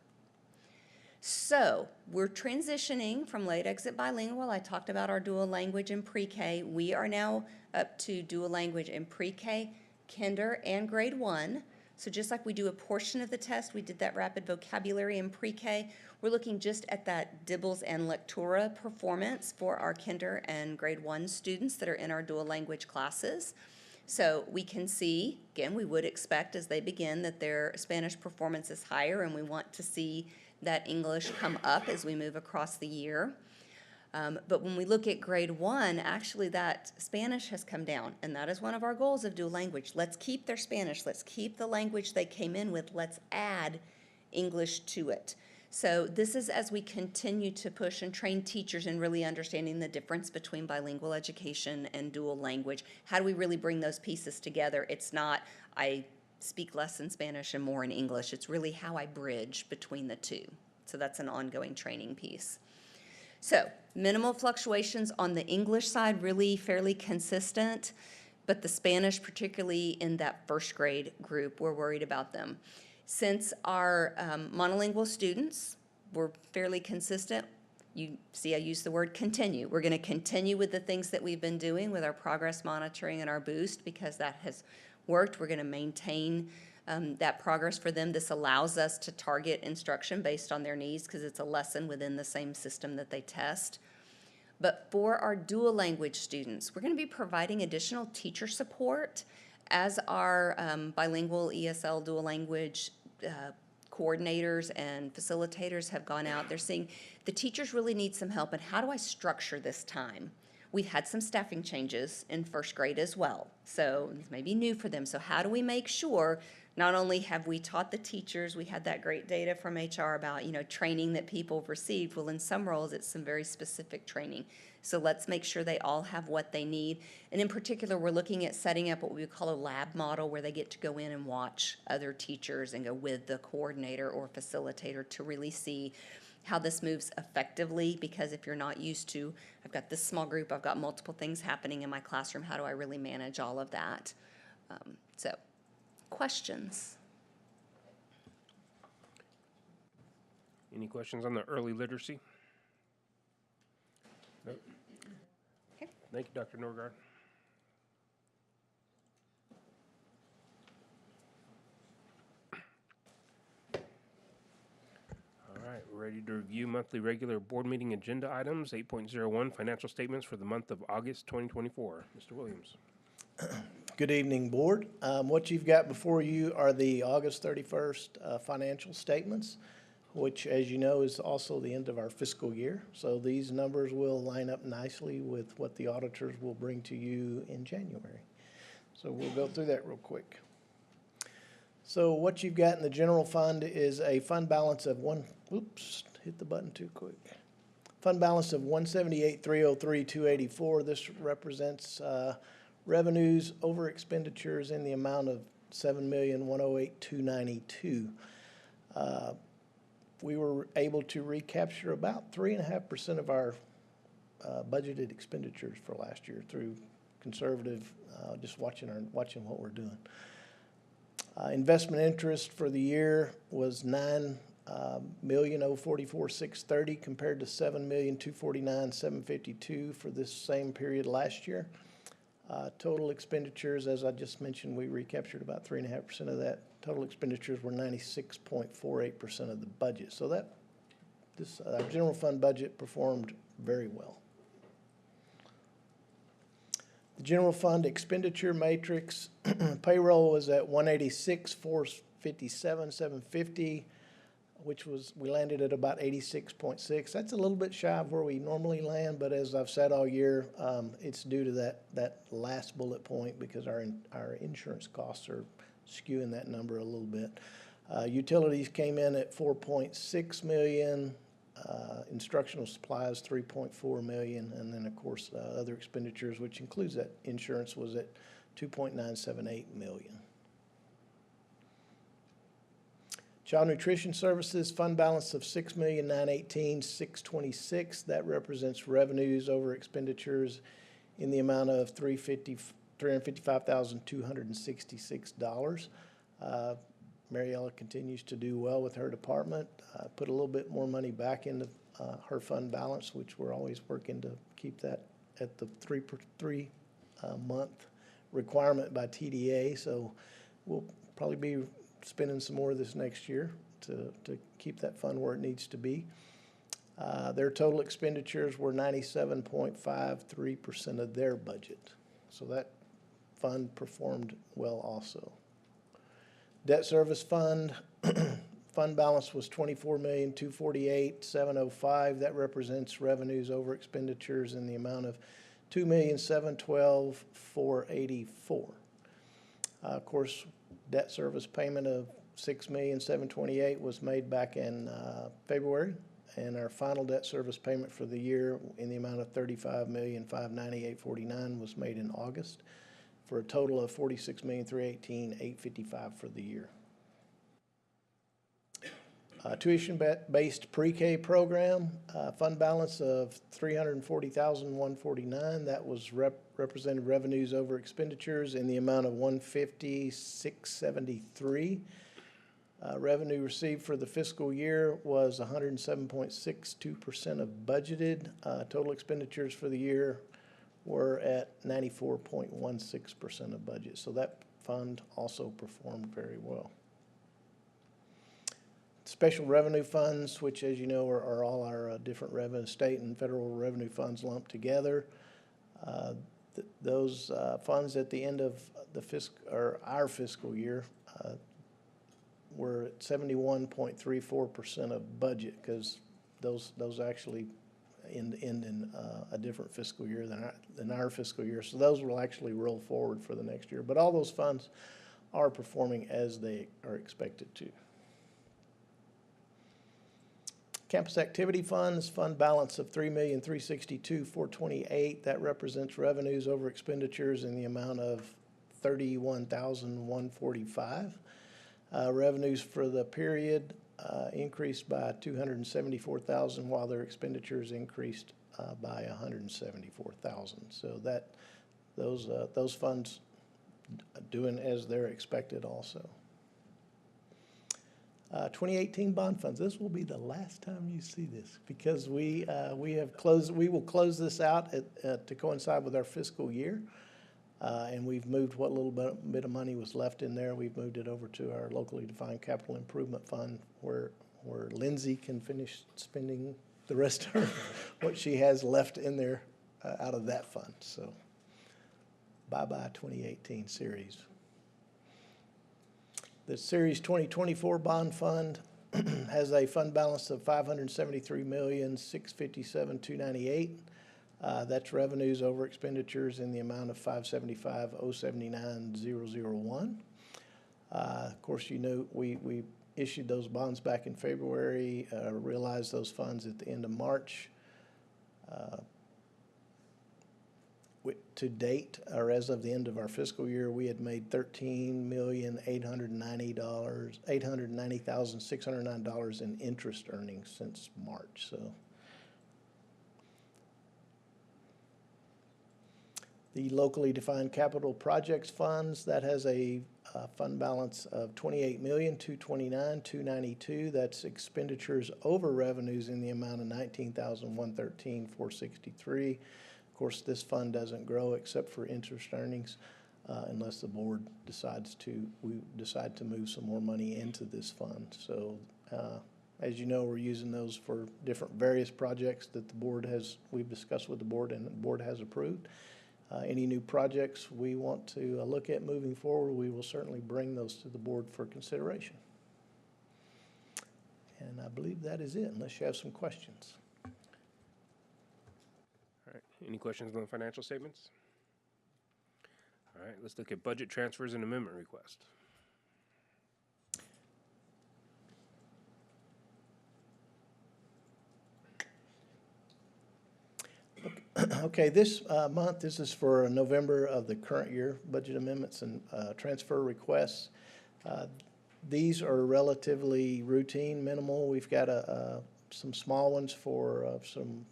So we're transitioning from late exit bilingual. I talked about our dual language in pre-K. We are now up to dual language in pre-K, kinder, and grade 1. So just like we do a portion of the test, we did that rapid vocabulary in pre-K, we're looking just at that DIBELS and Lectura performance for our kinder and grade 1 students that are in our dual language classes. So we can see, again, we would expect as they begin that their Spanish performance is higher, and we want to see that English come up as we move across the year. But when we look at grade 1, actually that Spanish has come down, and that is one of our goals of dual language. Let's keep their Spanish. Let's keep the language they came in with. Let's add English to it. So this is as we continue to push and train teachers in really understanding the difference between bilingual education and dual language. How do we really bring those pieces together? It's not I speak less in Spanish and more in English. It's really how I bridge between the two. So that's an ongoing training piece. So minimal fluctuations on the English side, really fairly consistent, but the Spanish, particularly in that first grade group, we're worried about them. Since our monolingual students were fairly consistent, You see, I use the word continue. We're going to continue with the things that we've been doing with our progress monitoring and our boost because that has worked. We're going to maintain that progress for them. This allows us to target instruction based on their needs because it's a lesson within the same system that they test. But for our dual language students, we're going to be providing additional teacher support as our bilingual ESL dual language coordinators and facilitators have gone out. They're seeing the teachers really need some help, and how do I structure this time? We've had some staffing changes in first grade as well, so this may be new for them. So how do we make sure not only have we taught the teachers, we had that great data from HR about, training that people have received. Well, in some roles, it's some very specific training. So let's make sure they all have what they need. And in particular, we're looking at setting up what we would call a lab model where they get to go in and watch other teachers and go with the coordinator or facilitator to really see how this moves effectively. Because if you're not used to, I've got this small group, I've got multiple things happening in my classroom, how do I really manage all of that? Questions? Any questions on the early literacy? No? Okay. Thank you, Dr. Norgard. All right, we're ready to review monthly regular board meeting agenda items. 8.01, financial statements for the month of August 2024. Mr. Williams. Good evening, Board. What you've got before you are the August 31st financial statements, which, as you know, is also the end of our fiscal year. So these numbers will line up nicely with what the auditors will bring to you in January. So we'll go through that real quick. So what you've got in the general fund is a fund balance of hit the button too quick. Fund balance of $178,303,284. This represents revenues over expenditures in the amount of $7,108,292. We were able to recapture about 3.5% of our budgeted expenditures for last year through conservative, just watching what we're doing. Investment interest for the year was $9,044,630 compared to $7,249,752 for this same period last year. Total expenditures, as I just mentioned, we recaptured about 3.5% of that. Total expenditures were 96.48% of the budget. So this general fund budget performed very well. The general fund expenditure matrix, payroll was at $186,457,750, which we landed at about 86.6. That's a little bit shy of where we normally land, but as I've said all year, it's due to that last bullet point because our insurance costs are skewing that number a little bit. Utilities came in at $4.6 million, instructional supplies $3.4 million, and then of course other expenditures, which includes that insurance, was at $2.978 million. Child Nutrition Services fund balance of $6,918,626. That represents revenues over expenditures in the amount of $355,266. Mariella continues to do well with her department. Put a little bit more money back into her fund balance, which we're always working to keep that at the three month requirement by TDA. So we'll probably be spending some more this next year to keep that fund where it needs to be. Their total expenditures were 97.53% of their budget. So that fund performed well also. Debt service fund, fund balance was $24,248,705. That represents revenues over expenditures in the amount of $2,712,484. Of course, debt service payment of $6,728,000 was made back in February, and our final debt service payment for the year in the amount of $35,598,49 was made in August, for a total of $46,318,855 for the year. Tuition-based pre-K program, fund balance of $340,149. That was represented revenues over expenditures in the amount of $150,673. Revenue received for the fiscal year was 107.62% of budgeted. Total expenditures for the year were at 94.16% of budget. So that fund also performed very well. Special revenue funds, which as you know are all our different revenue, state and federal revenue funds lumped together. Those funds at the end of the our fiscal year were at 71.34% of budget, because those actually end in a different fiscal year than our fiscal year. So those will actually roll forward for the next year. But all those funds are performing as they are expected to. Campus activity funds, fund balance of $3,362,428. That represents revenues over expenditures in the amount of $31,145. Revenues for the period increased by $274,000, while their expenditures increased by $174,000. So that those funds doing as they're expected also. 2018 bond funds. This will be the last time you see this, because we will close this out to coincide with our fiscal year. And we've moved what little bit of money was left in there. We've moved it over to our locally defined capital improvement fund, where Lindsay can finish spending the rest of what she has left in there out of that fund. So bye-bye 2018 series. The Series 2024 bond fund has a fund balance of $573,657,298. That's revenues over expenditures in the amount of $575,079,001. Of course, you know, we issued those bonds back in February, realized those funds at the end of March. To date, or as of the end of our fiscal year, we had made $13,890,609 in interest earnings since March. So the locally defined capital projects funds, that has a fund balance of $28,229,292. That's expenditures over revenues in the amount of $19,113,463. Of course, this fund doesn't grow except for interest earnings unless the board we decide to move some more money into this fund. So as you know, we're using those for various projects that we've discussed with the board and the board has approved. Any new projects we want to look at moving forward, we will certainly bring those to the board for consideration. And I believe that is it, unless you have some questions. All right, any questions on the financial statements? All right, let's look at budget transfers and amendment request. Okay, this month, this is for November of the current year, budget amendments and transfer requests. These are relatively routine, minimal. We've got some small ones for some,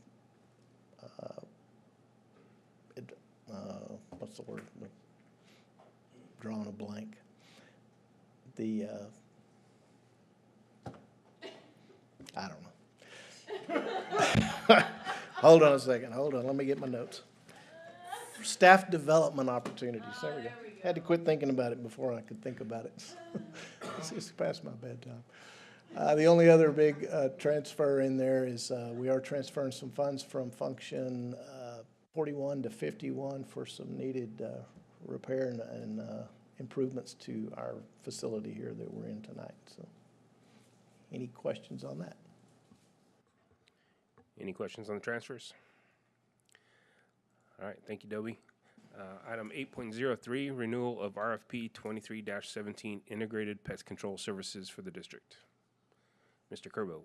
what's the word? I'm drawing a blank. I don't know. Hold on a second. Hold on. Let me get my notes. Staff development opportunities. There we go. Had to quit thinking about it before I could think about it. It's past my bedtime. The only other big transfer in there is we are transferring some funds from function 41 to 51 for some needed repair and improvements to our facility here that we're in tonight. So, any questions on that? Any questions on the transfers? All right, thank you, Dobie. Item 8.03, renewal of RFP 23-17 Integrated Pest Control Services for the district. Mr. Kerbo.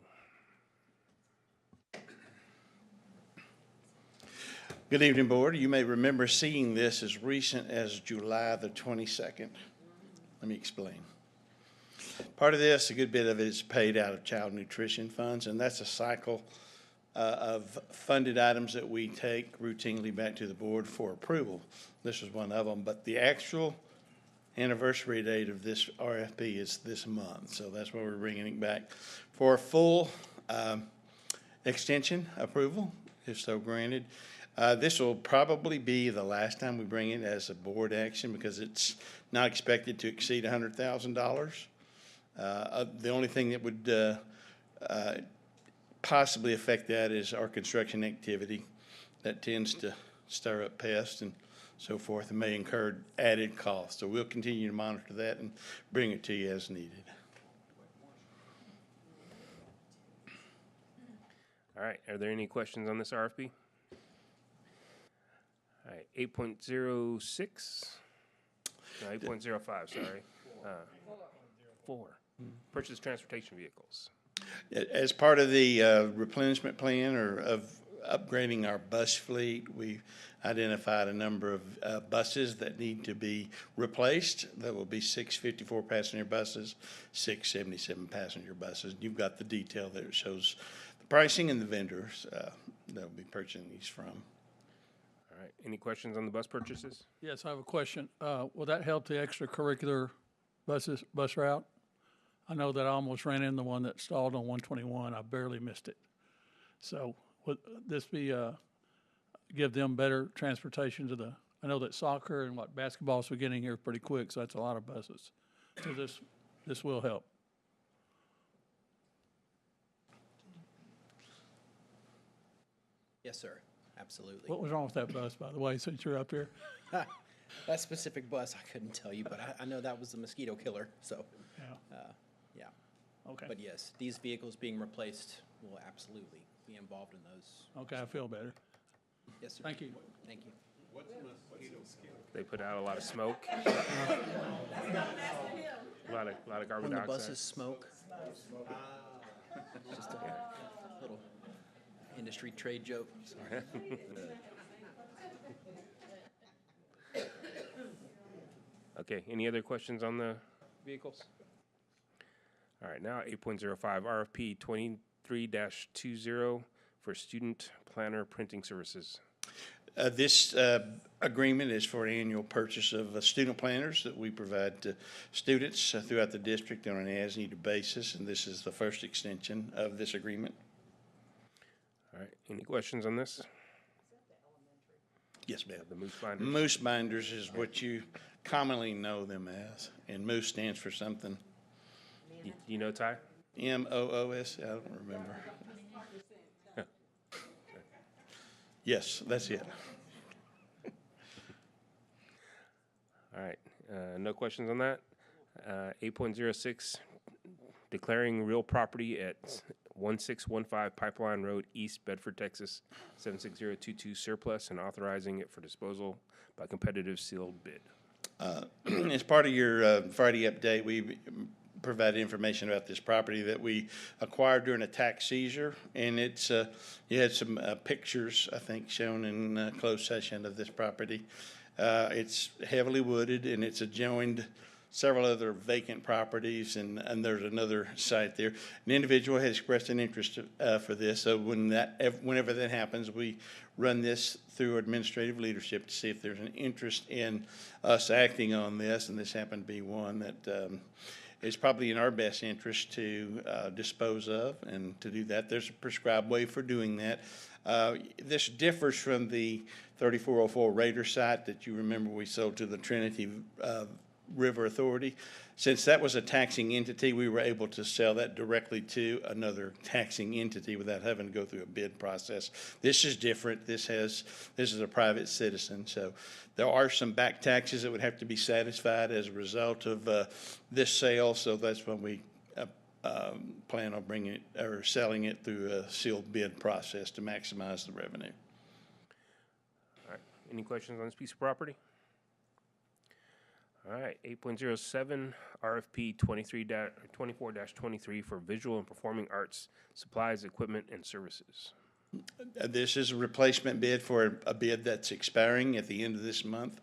Good evening, Board. You may remember seeing this as recent as July the 22nd. Let me explain. Part of this, a good bit of it, is paid out of child nutrition funds, and that's a cycle of funded items that we take routinely back to the board for approval. This was one of them, but the actual anniversary date of this RFP is this month, so that's why we're bringing it back for full extension approval, if so granted. This will probably be the last time we bring it as a board action because it's not expected to exceed $100,000. The only thing that would possibly affect that is our construction activity. That tends to stir up pests and so forth and may incur added costs. So we'll continue to monitor that and bring it to you as needed. All right, are there any questions on this RFP? All right, 8.06, no, 8.05, sorry. 4, purchase transportation vehicles. As part of the replenishment plan or of upgrading our bus fleet, we identified a number of buses that need to be replaced. There will be 6 54-passenger buses, 6 77-passenger buses. You've got the detail there. It shows the pricing and the vendors that will be purchasing these from. All right, any questions on the bus purchases? Yes, I have a question. Will that help the extracurricular bus route? I know that I almost ran into one that stalled on 121. I barely missed it. So would this be, give them better transportation to the, I know that soccer and basketball's getting here pretty quick, so that's a lot of buses. So this will help. Yes, sir. Absolutely. What was wrong with that bus, by the way, since you're up there? That specific bus, I couldn't tell you, but I know that was the mosquito killer, so. Yeah. Yeah. Okay. But yes, these vehicles being replaced will absolutely be involved in those. Okay, I feel better. Yes, sir. Thank you. Thank you. They put out a lot of smoke. a lot of carbon When the dioxide. buses smoke. Just a little industry trade joke. Sorry. Okay, any other questions on the vehicles? All right, now 8.05, RFP 23-20 for student planner printing services. This agreement is for annual purchase of student planners that we provide to students throughout the district on an as-needed basis, and this is the first extension of this agreement. All right, any questions on this? Yes, ma'am. The Moose binders. Moose binders is what you commonly know them as, and Moose stands for something. You know, Ty? M-O-O-S, I don't remember. Yes, that's it. All right, no questions on that. 8.06, declaring real property at 1615 Pipeline Road, East Bedford, Texas, 76022 surplus and authorizing it for disposal by competitive sealed bid. As part of your Friday update, we provided information about this property that we acquired during a tax seizure, and it's you had some pictures, I think, shown in closed session of this property. It's heavily wooded, and it's adjoined several other vacant properties, and there's another site there. An individual has expressed an interest for this, so whenever that happens, we run this through administrative leadership to see if there's an interest in us acting on this, and this happened to be one that it's probably in our best interest to dispose of, and to do that, there's a prescribed way for doing that. This differs from the 3404 Raider site that you remember we sold to the Trinity River Authority. Since that was a taxing entity, we were able to sell that directly to another taxing entity without having to go through a bid process. This is different. This is a private citizen, so there are some back taxes that would have to be satisfied as a result of this sale. So that's when we plan on bringing it or selling it through a sealed bid process to maximize the revenue. All right, any questions on this piece of property? All right, 8.07, RFP 24-23 for visual and performing arts, supplies, equipment, and services. This is a replacement bid for a bid that's expiring at the end of this month.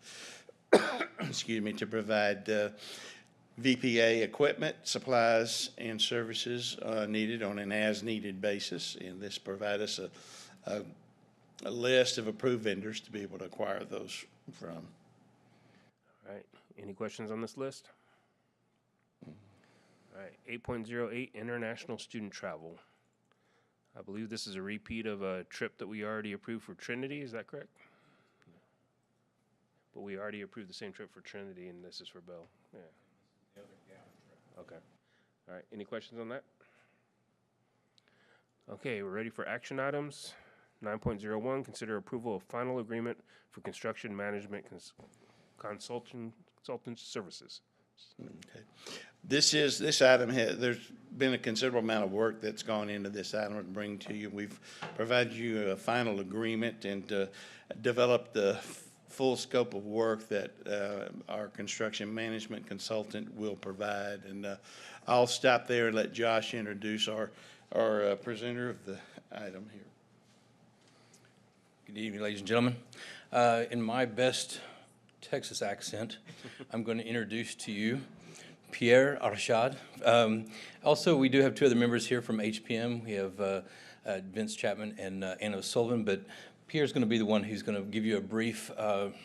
Excuse me, to provide VPA equipment, supplies, and services needed on an as-needed basis. And this provides us a list of approved vendors to be able to acquire those from. All right. Any questions on this list? All right, 8.08, international student travel. I believe this is a repeat of a trip that we already approved for Trinity, is that correct? But we already approved the same trip for Trinity, and this is for Bell. Yeah. Okay. All right, any questions on that? Okay, we're ready for action items. 9.01, consider approval of final agreement for construction management consultant services. Okay. This item, there's been a considerable amount of work that's gone into this item to bring to you. We've provided you a final agreement and developed the full scope of work that our construction management consultant will provide. And I'll stop there and let Josh introduce our presenter of the item here. Good evening, ladies and gentlemen. In my best Texas accent, I'm going to introduce to you Pierre Arshad. Also, we do have two other members here from HPM. We have Vince Chapman and Anna Sullivan, but Pierre's going to be the one who's going to give you a brief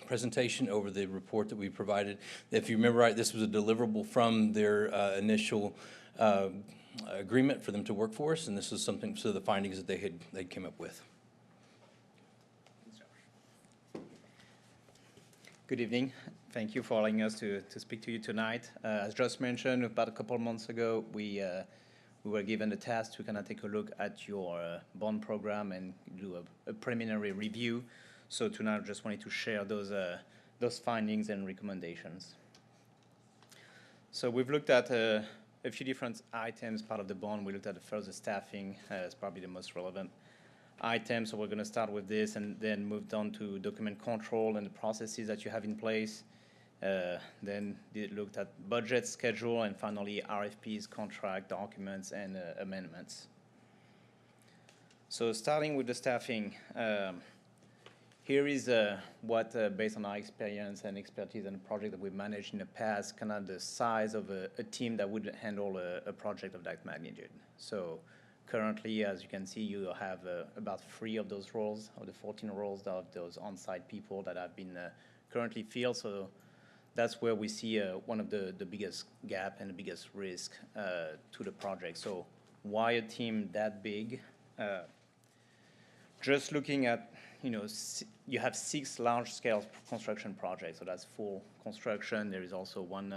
presentation over the report that we provided. If you remember right, this was a deliverable from their initial agreement for them to work for us, and this is something, so the findings that they came up with. Good evening. Thank you for allowing us to speak to you tonight. As just mentioned, about a couple of months ago, we were given the task to kind of take a look at your bond program and do a preliminary review. So tonight, I just wanted to share those findings and recommendations. So we've looked at a few different items, part of the bond. We looked at the first, staffing, as probably the most relevant item. So we're going to start with this and then move on to document control and the processes that you have in place. Then looked at budget, schedule, and finally RFPs, contract, documents, and amendments. So starting with the staffing, here is what, based on our experience and expertise and the project that we've managed in the past, kind of the size of a team that would handle a project of that magnitude. So currently, as you can see, you have about 3 of those roles, of the 14 roles of those on-site people that have been currently filled. So that's where we see one of the biggest gap and the biggest risk to the project. So why a team that big? Just looking at, you have 6 large-scale construction projects. So that's full construction. There is also one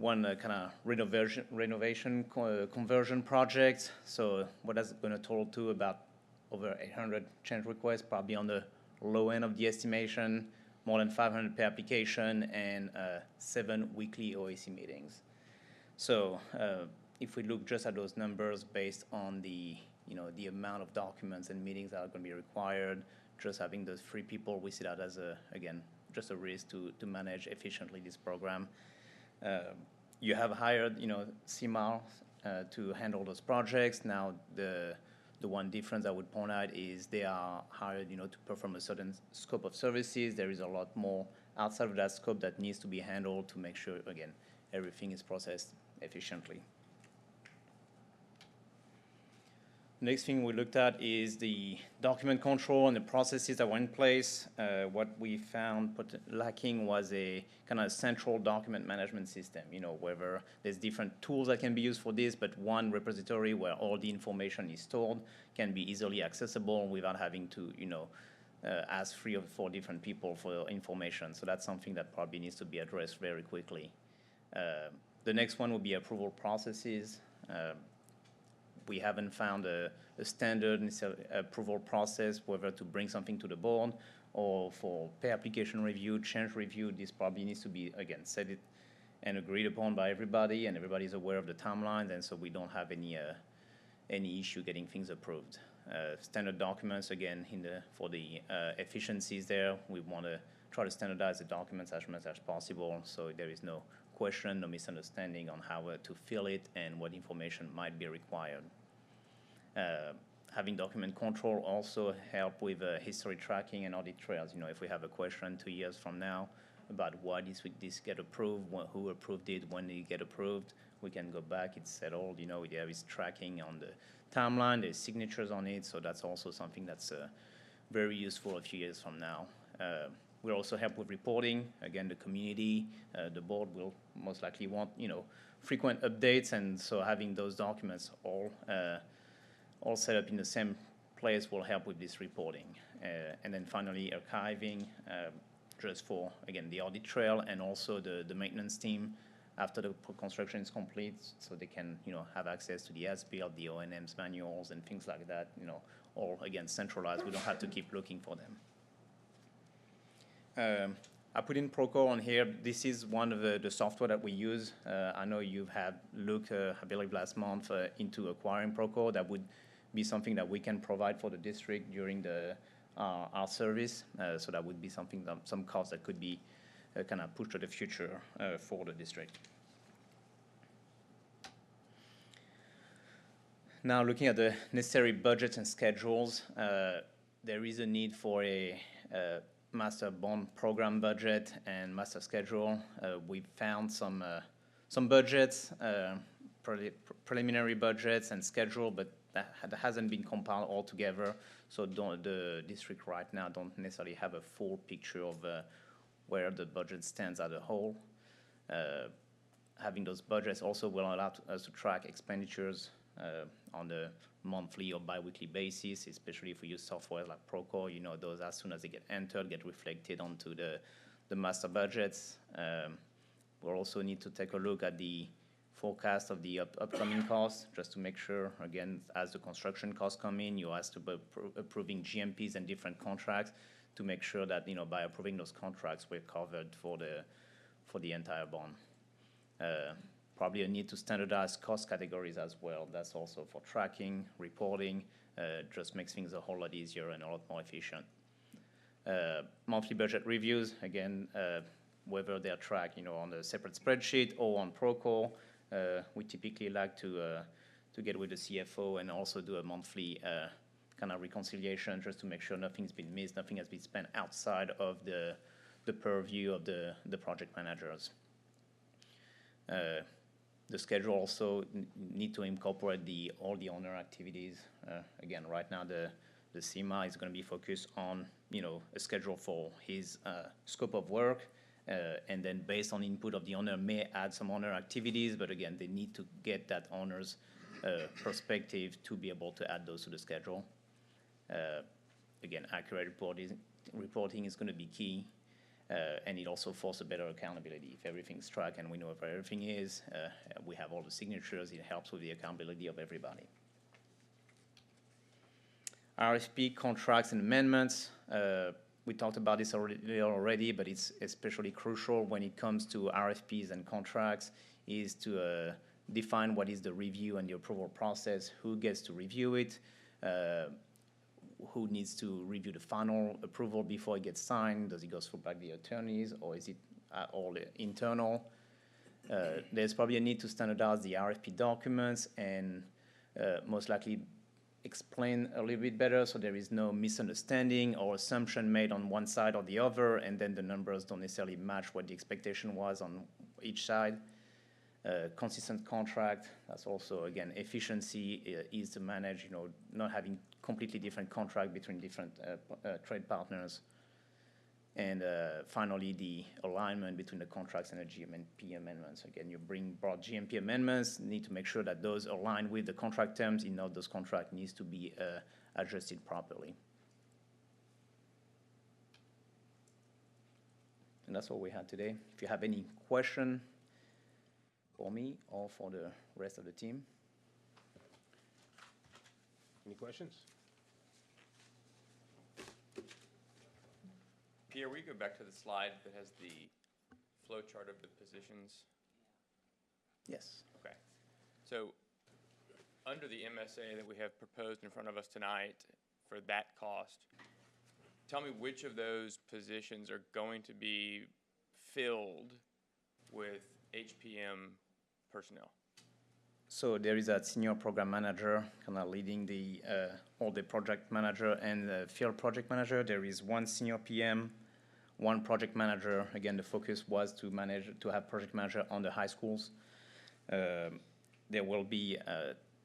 kind of renovation conversion project. So what that's going to total to about over 800 change requests, probably on the low end of the estimation, more than 500 per application, and 7 weekly OAC meetings. So if we look just at those numbers based on the amount of documents and meetings that are going to be required, just having those 3 people, we see that as again, just a risk to manage efficiently this program. You have hired, CMAR to handle those projects. Now, the one difference I would point out is they are hired, to perform a certain scope of services. There is a lot more outside of that scope that needs to be handled to make sure, again, everything is processed efficiently. Next thing we looked at is the document control and the processes that were in place. What we found lacking was a kind of central document management system, whether there's different tools that can be used for this, but one repository where all the information is stored can be easily accessible without having to, ask 3 or 4 different people for information. So that's something that probably needs to be addressed very quickly. The next one will be approval processes. We haven't found a standard approval process, whether to bring something to the board or for pay application review, change review. This probably needs to be, again, set and agreed upon by everybody, and everybody's aware of the timelines, and so we don't have any issue getting things approved. Standard documents, again, for the efficiencies there, we want to try to standardize the documents as much as possible, so there is no question, no misunderstanding on how to fill it and what information might be required. Having document control also help with history tracking and audit trails. If we have a question 2 years from now about why this get approved, who approved it, when did it get approved, we can go back, it's settled, there is tracking on the timeline, there's signatures on it, so that's also something that's very useful a few years from now. We'll also help with reporting. Again, the community, the board will most likely want, frequent updates, and so having those documents all set up in the same place will help with this reporting. And then finally, archiving, just for, again, the audit trail and also the maintenance team after the construction is complete, so they can, have access to the as-built, the O&M's manuals and things like that, all, again, centralized. We don't have to keep looking for them. I put in Procore on here. This is one of the software that we use. I know you've had looked, I believe last month, into acquiring Procore. That would be something that we can provide for the district during our service. So that would be something, some cost that could be kind of pushed to the future for the district. Now, looking at the necessary budgets and schedules, there is a need for a master bond program budget and master schedule. We found some budgets, preliminary budgets and schedule, but that hasn't been compiled all together. So the district right now don't necessarily have a full picture of where the budget stands as a whole. Having those budgets also will allow us to track expenditures on the monthly or bi-weekly basis, especially if we use software like Procore. Those, as soon as they get entered, get reflected onto the master budgets. We'll also need to take a look at the forecast of the upcoming costs, just to make sure, again, as the construction costs come in, you ask to be approving GMPs and different contracts to make sure that, by approving those contracts, we're covered for the entire bond. Probably a need to standardize cost categories as well. That's also for tracking, reporting, just makes things a whole lot easier and a lot more efficient. Monthly budget reviews, again, whether they're tracked, on a separate spreadsheet or on Procore. We typically like to get with the CFO and also do a monthly kind of reconciliation, just to make sure nothing's been missed, nothing has been spent outside of the purview of the project managers. The schedule also need to incorporate all the owner activities. Again, right now the CIMA is going to be focused on a schedule for his scope of work, and then based on input of the owner may add some owner activities, but again they need to get that owner's perspective to be able to add those to the schedule. Again, accurate reporting is going to be key. And it also forces a better accountability. If everything's tracked and we know where everything is, we have all the signatures, it helps with the accountability of everybody. RFP contracts and amendments. We talked about this already, but it's especially crucial when it comes to RFPs and contracts, is to define what is the review and the approval process, who gets to review it, who needs to review the final approval before it gets signed. Does it go through back the attorneys, or is it all internal? There's probably a need to standardize the RFP documents and most likely explain a little bit better so there is no misunderstanding or assumption made on one side or the other, and then the numbers don't necessarily match what the expectation was on each side. Consistent contract, that's also, again, efficiency is to manage, not having completely different contract between different trade partners. And finally, the alignment between the contracts and the GMP amendments. Again, you brought GMP amendments, need to make sure that those align with the contract terms. Those contract needs to be adjusted properly. And that's all we had today. If you have any question for me or for the rest of the team. Any questions? Pierre, we go back to the slide that has the flow chart of the positions. Yes. Okay. So under the MSA that we have proposed in front of us tonight for that cost, tell me which of those positions are going to be filled with HPM personnel? So there is a senior program manager kind of leading all the project manager and the field project manager. There is one senior PM, one project manager. Again, the focus was to have project manager on the high schools. There will be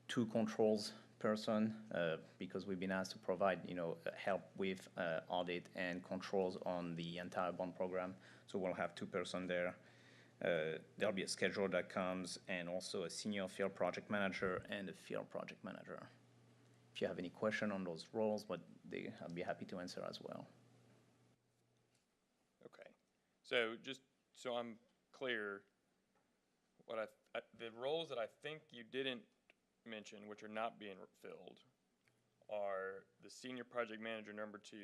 2 controls person because we've been asked to provide, help with audit and controls on the entire bond program. So we'll have 2 persons there. There'll be a schedule that comes and also a senior field project manager and a field project manager. If you have any question on those roles, I'll be happy to answer as well. Okay, so just so I'm clear, the roles that I think you didn't mention, which are not being filled, are the senior project manager number 2,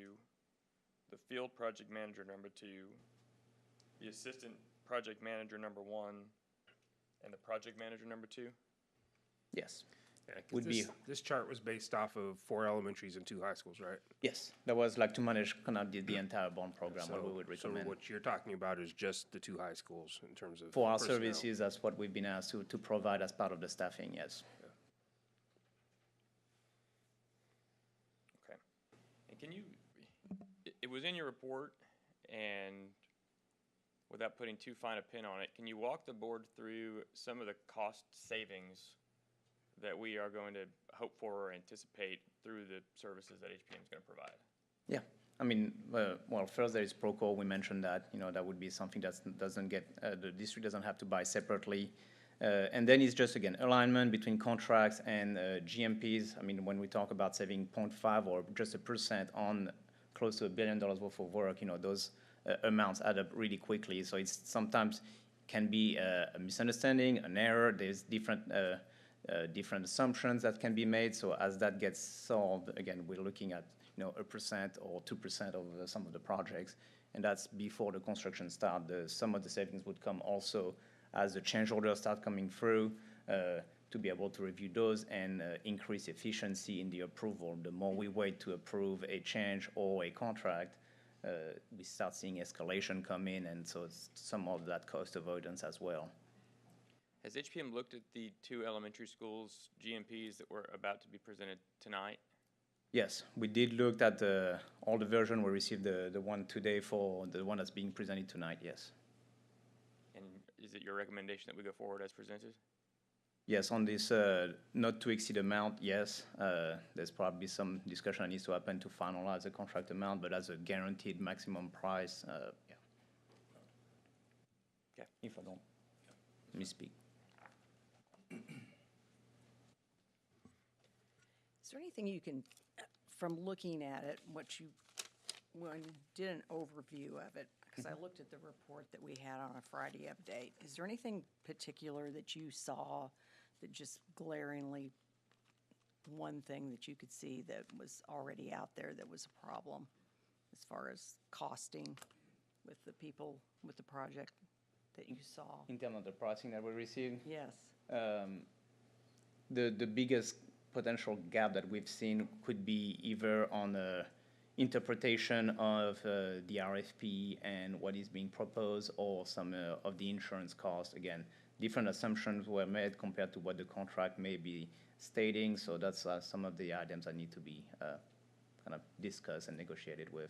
the field project manager number 2, the assistant project manager number 1, and the project manager number 2? Yes. Yeah, 'cause this chart was based off of 4 elementaries and 2 high schools, right? Yes, that was like to manage kind of the entire bond program, what we would recommend. So what you're talking about is just the 2 high schools in terms of For our personnel. services, that's what we've been asked to provide as part of the staffing, yes. Okay. And can you, it was in your report, and without putting too fine a pin on it, can you walk the board through some of the cost savings that we are going to hope for or anticipate through the services that HPM is going to provide? Yeah, I mean, well, first there is Procore. We mentioned that, that would be something that doesn't get, the district doesn't have to buy separately. And then it's just, again, alignment between contracts and GMPs. I mean, when we talk about saving 0.5 or just 1% on close to $1 billion worth of work, those amounts add up really quickly. So it's sometimes can be a misunderstanding, an error. There's different assumptions that can be made. So as that gets solved, again, we're looking at 1% or 2% of some of the projects, and that's before the construction start. Some of the savings would come also as the change orders start coming through to be able to review those and increase efficiency in the approval. The more we wait to approve a change or a contract, we start seeing escalation come in, and so it's some of that cost avoidance as well. Has HPM looked at the 2 elementary schools GMPs that were about to be presented tonight? Yes, we did look at all the version. We received the one today for the one that's being presented tonight, yes. And is it your recommendation that we go forward as presented? Yes, on this not to exceed amount, yes. There's probably some discussion that needs to happen to finalize the contract amount, but as a guaranteed maximum price, yeah. Okay. If I don't misspeak. Is there anything you can, from looking at it, when you did an overview of it, because I looked at the report that we had on a Friday update, is there anything particular that you saw that just glaringly, one thing that you could see that was already out there that was a problem as far as costing with the people, with the project that you saw? In terms of the pricing that we received? Yes. The biggest potential gap that we've seen could be either on the interpretation of the RFP and what is being proposed, or some of the insurance costs. Again, different assumptions were made compared to what the contract may be stating, so that's some of the items that need to be kind of discussed and negotiated with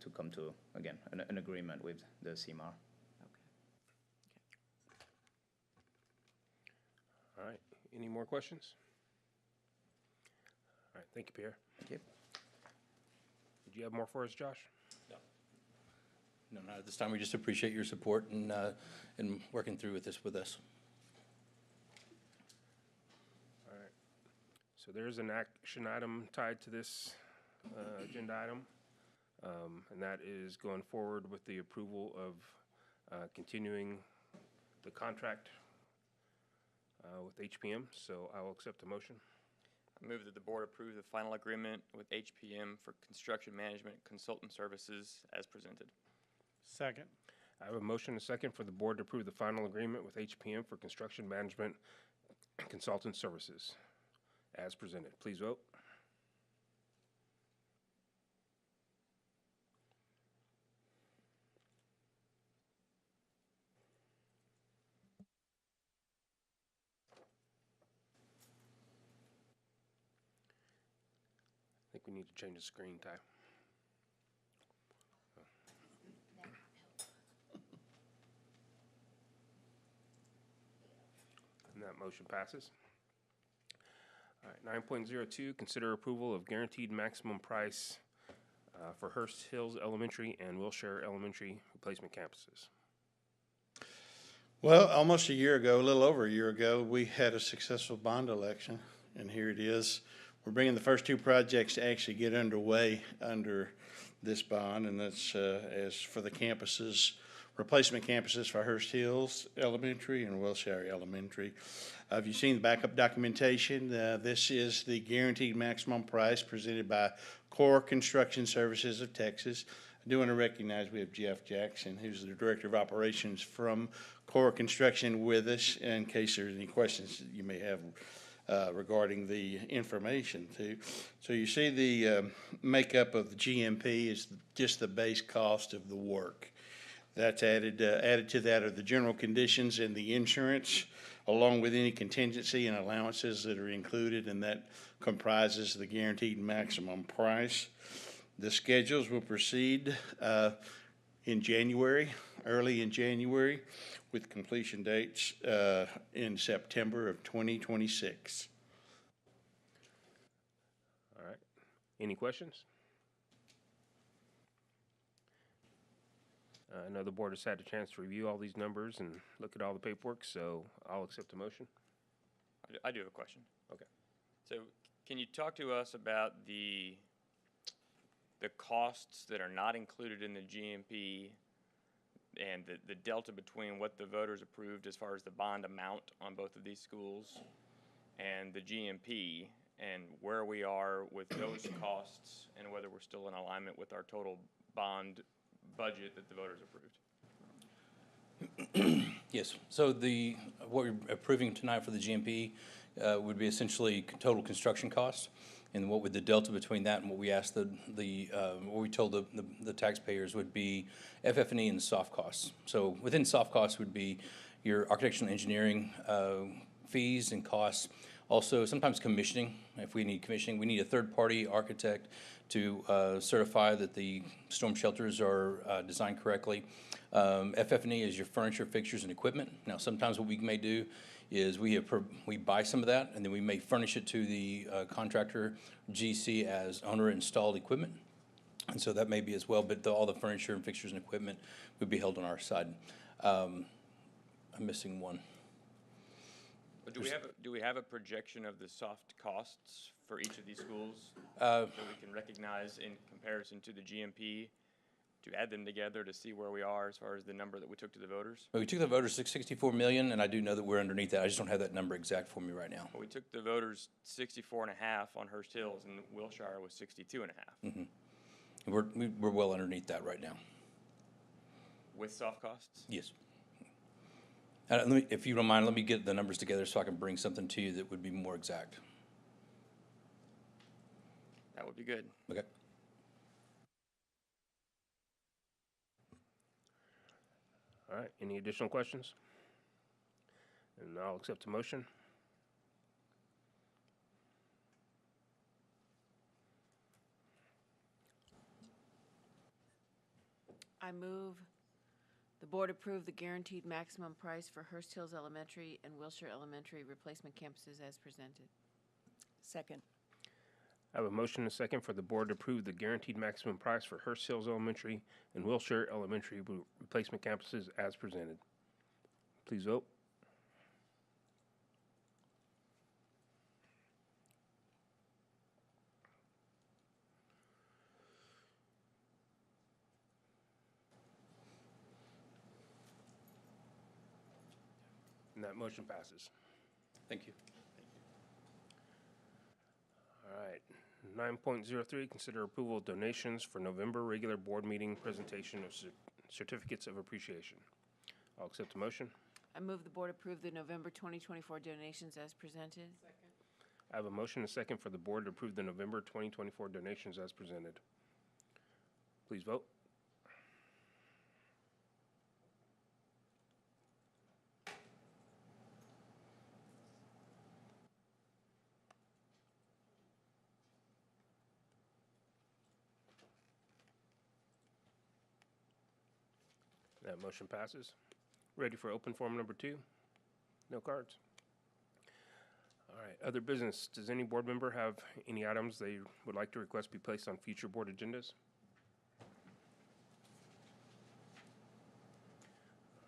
to come to, again, an agreement with the CMAR. All right, any more questions? All right, thank you, Pierre. Thank you. Did you have more for us, Josh? No, not at this time. We just appreciate your support and working through with this with us. All right, so there's an action item tied to this agenda item, and that is going forward with the approval of continuing the contract with HPM, so I will accept the motion. I move that the board approve the final agreement with HPM for construction management consultant services as presented. Second. I have a motion and a second for the board to approve the final agreement with HPM for construction management consultant services as presented. Please vote. I think we need to change the screen, Ty. And that motion passes. All right, right, 9.02, consider approval of guaranteed maximum price for Hurst-Hills Elementary and Wilshire Elementary replacement campuses. Well, almost a year ago, a little over a year ago, we had a successful bond election, and here it is. We're bringing the first two projects to actually get underway under this bond, and that's as for the campuses, replacement campuses for Hurst-Hills Elementary and Wilshire Elementary. Have you seen the backup documentation? This is the guaranteed maximum price presented by Core Construction Services of Texas. I do want to recognize we have Jeff Jackson, who's the Director of Operations from Core Construction, with us in case there's any questions that you may have regarding the information too. So you see the makeup of the GMP is just the base cost of the work. That's added to that are the general conditions and the insurance, along with any contingency and allowances that are included, and that comprises the guaranteed maximum price. The schedules will proceed in January, early in January, with completion dates in September of 2026. All right. Any questions? I know the board has had a chance to review all these numbers and look at all the paperwork, so I'll accept the motion. I do have a question. Okay. So can you talk to us about the costs that are not included in the GMP and the delta between what the voters approved as far as the bond amount on both of these schools and the GMP, and where we are with those costs and whether we're still in alignment with our total bond budget that the voters approved? Yes, so what we're approving tonight for the GMP would be essentially total construction costs. And what would the delta between that and what we asked what we told the taxpayers would be FF&E and soft costs. So within soft costs would be your architectural and engineering fees and costs. Also, sometimes commissioning. If we need commissioning, we need a third-party architect to certify that the storm shelters are designed correctly. FF&E is your furniture, fixtures, and equipment. Now, sometimes what we may do is we buy some of that, and then we may furnish it to the contractor GC as owner-installed equipment. And so that may be as well, but all the furniture and fixtures and equipment would be held on our side. I'm missing one. But do we have a projection of the soft costs for each of these schools that we can recognize in comparison to the GMP, to add them together to see where we are as far as the number that we took to the voters? Well, we took the voters 64 million, and I do know that we're underneath that. I just don't have that number exact for me right now. Well, we took the voters 64.5 on Hurst-Hills, and Wilshire was 62.5. Mm-hmm. We're well underneath that right now. With soft costs? Yes. If you don't mind, let me get the numbers together so I can bring something to you that would be more exact. That would be good. Okay. All right, any additional questions? And I'll accept the motion. I move the board approve the guaranteed maximum price for Hurst-Hills Elementary and Wilshire Elementary replacement campuses as presented. Second. I have a motion and a second for the board to approve the guaranteed maximum price for Hurst-Hills Elementary and Wilshire Elementary replacement campuses as presented. Please vote. And that motion passes. Thank you. All right. 9.03, consider approval of donations for November regular board meeting presentation of certificates of appreciation. I'll accept the motion. I move the board approve the November 2024 donations as presented. Second. I have a motion and a second for the board to approve the November 2024 donations as presented. Please vote. That motion passes. Ready for open forum number 2? No cards. All right, other business. Does any board member have any items they would like to request be placed on future board agendas?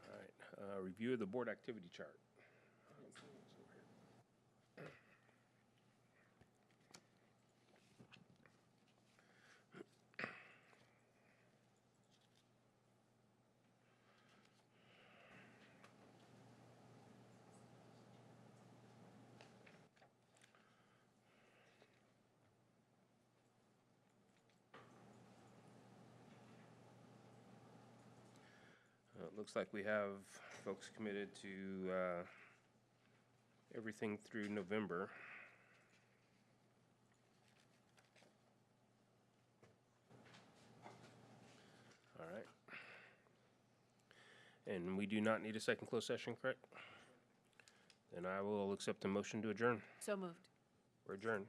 All right, review of the board activity chart. It looks like we have folks committed to everything through November. All right. And we do not need a second closed session, correct? Then I will accept the motion to adjourn. So moved. We're adjourned.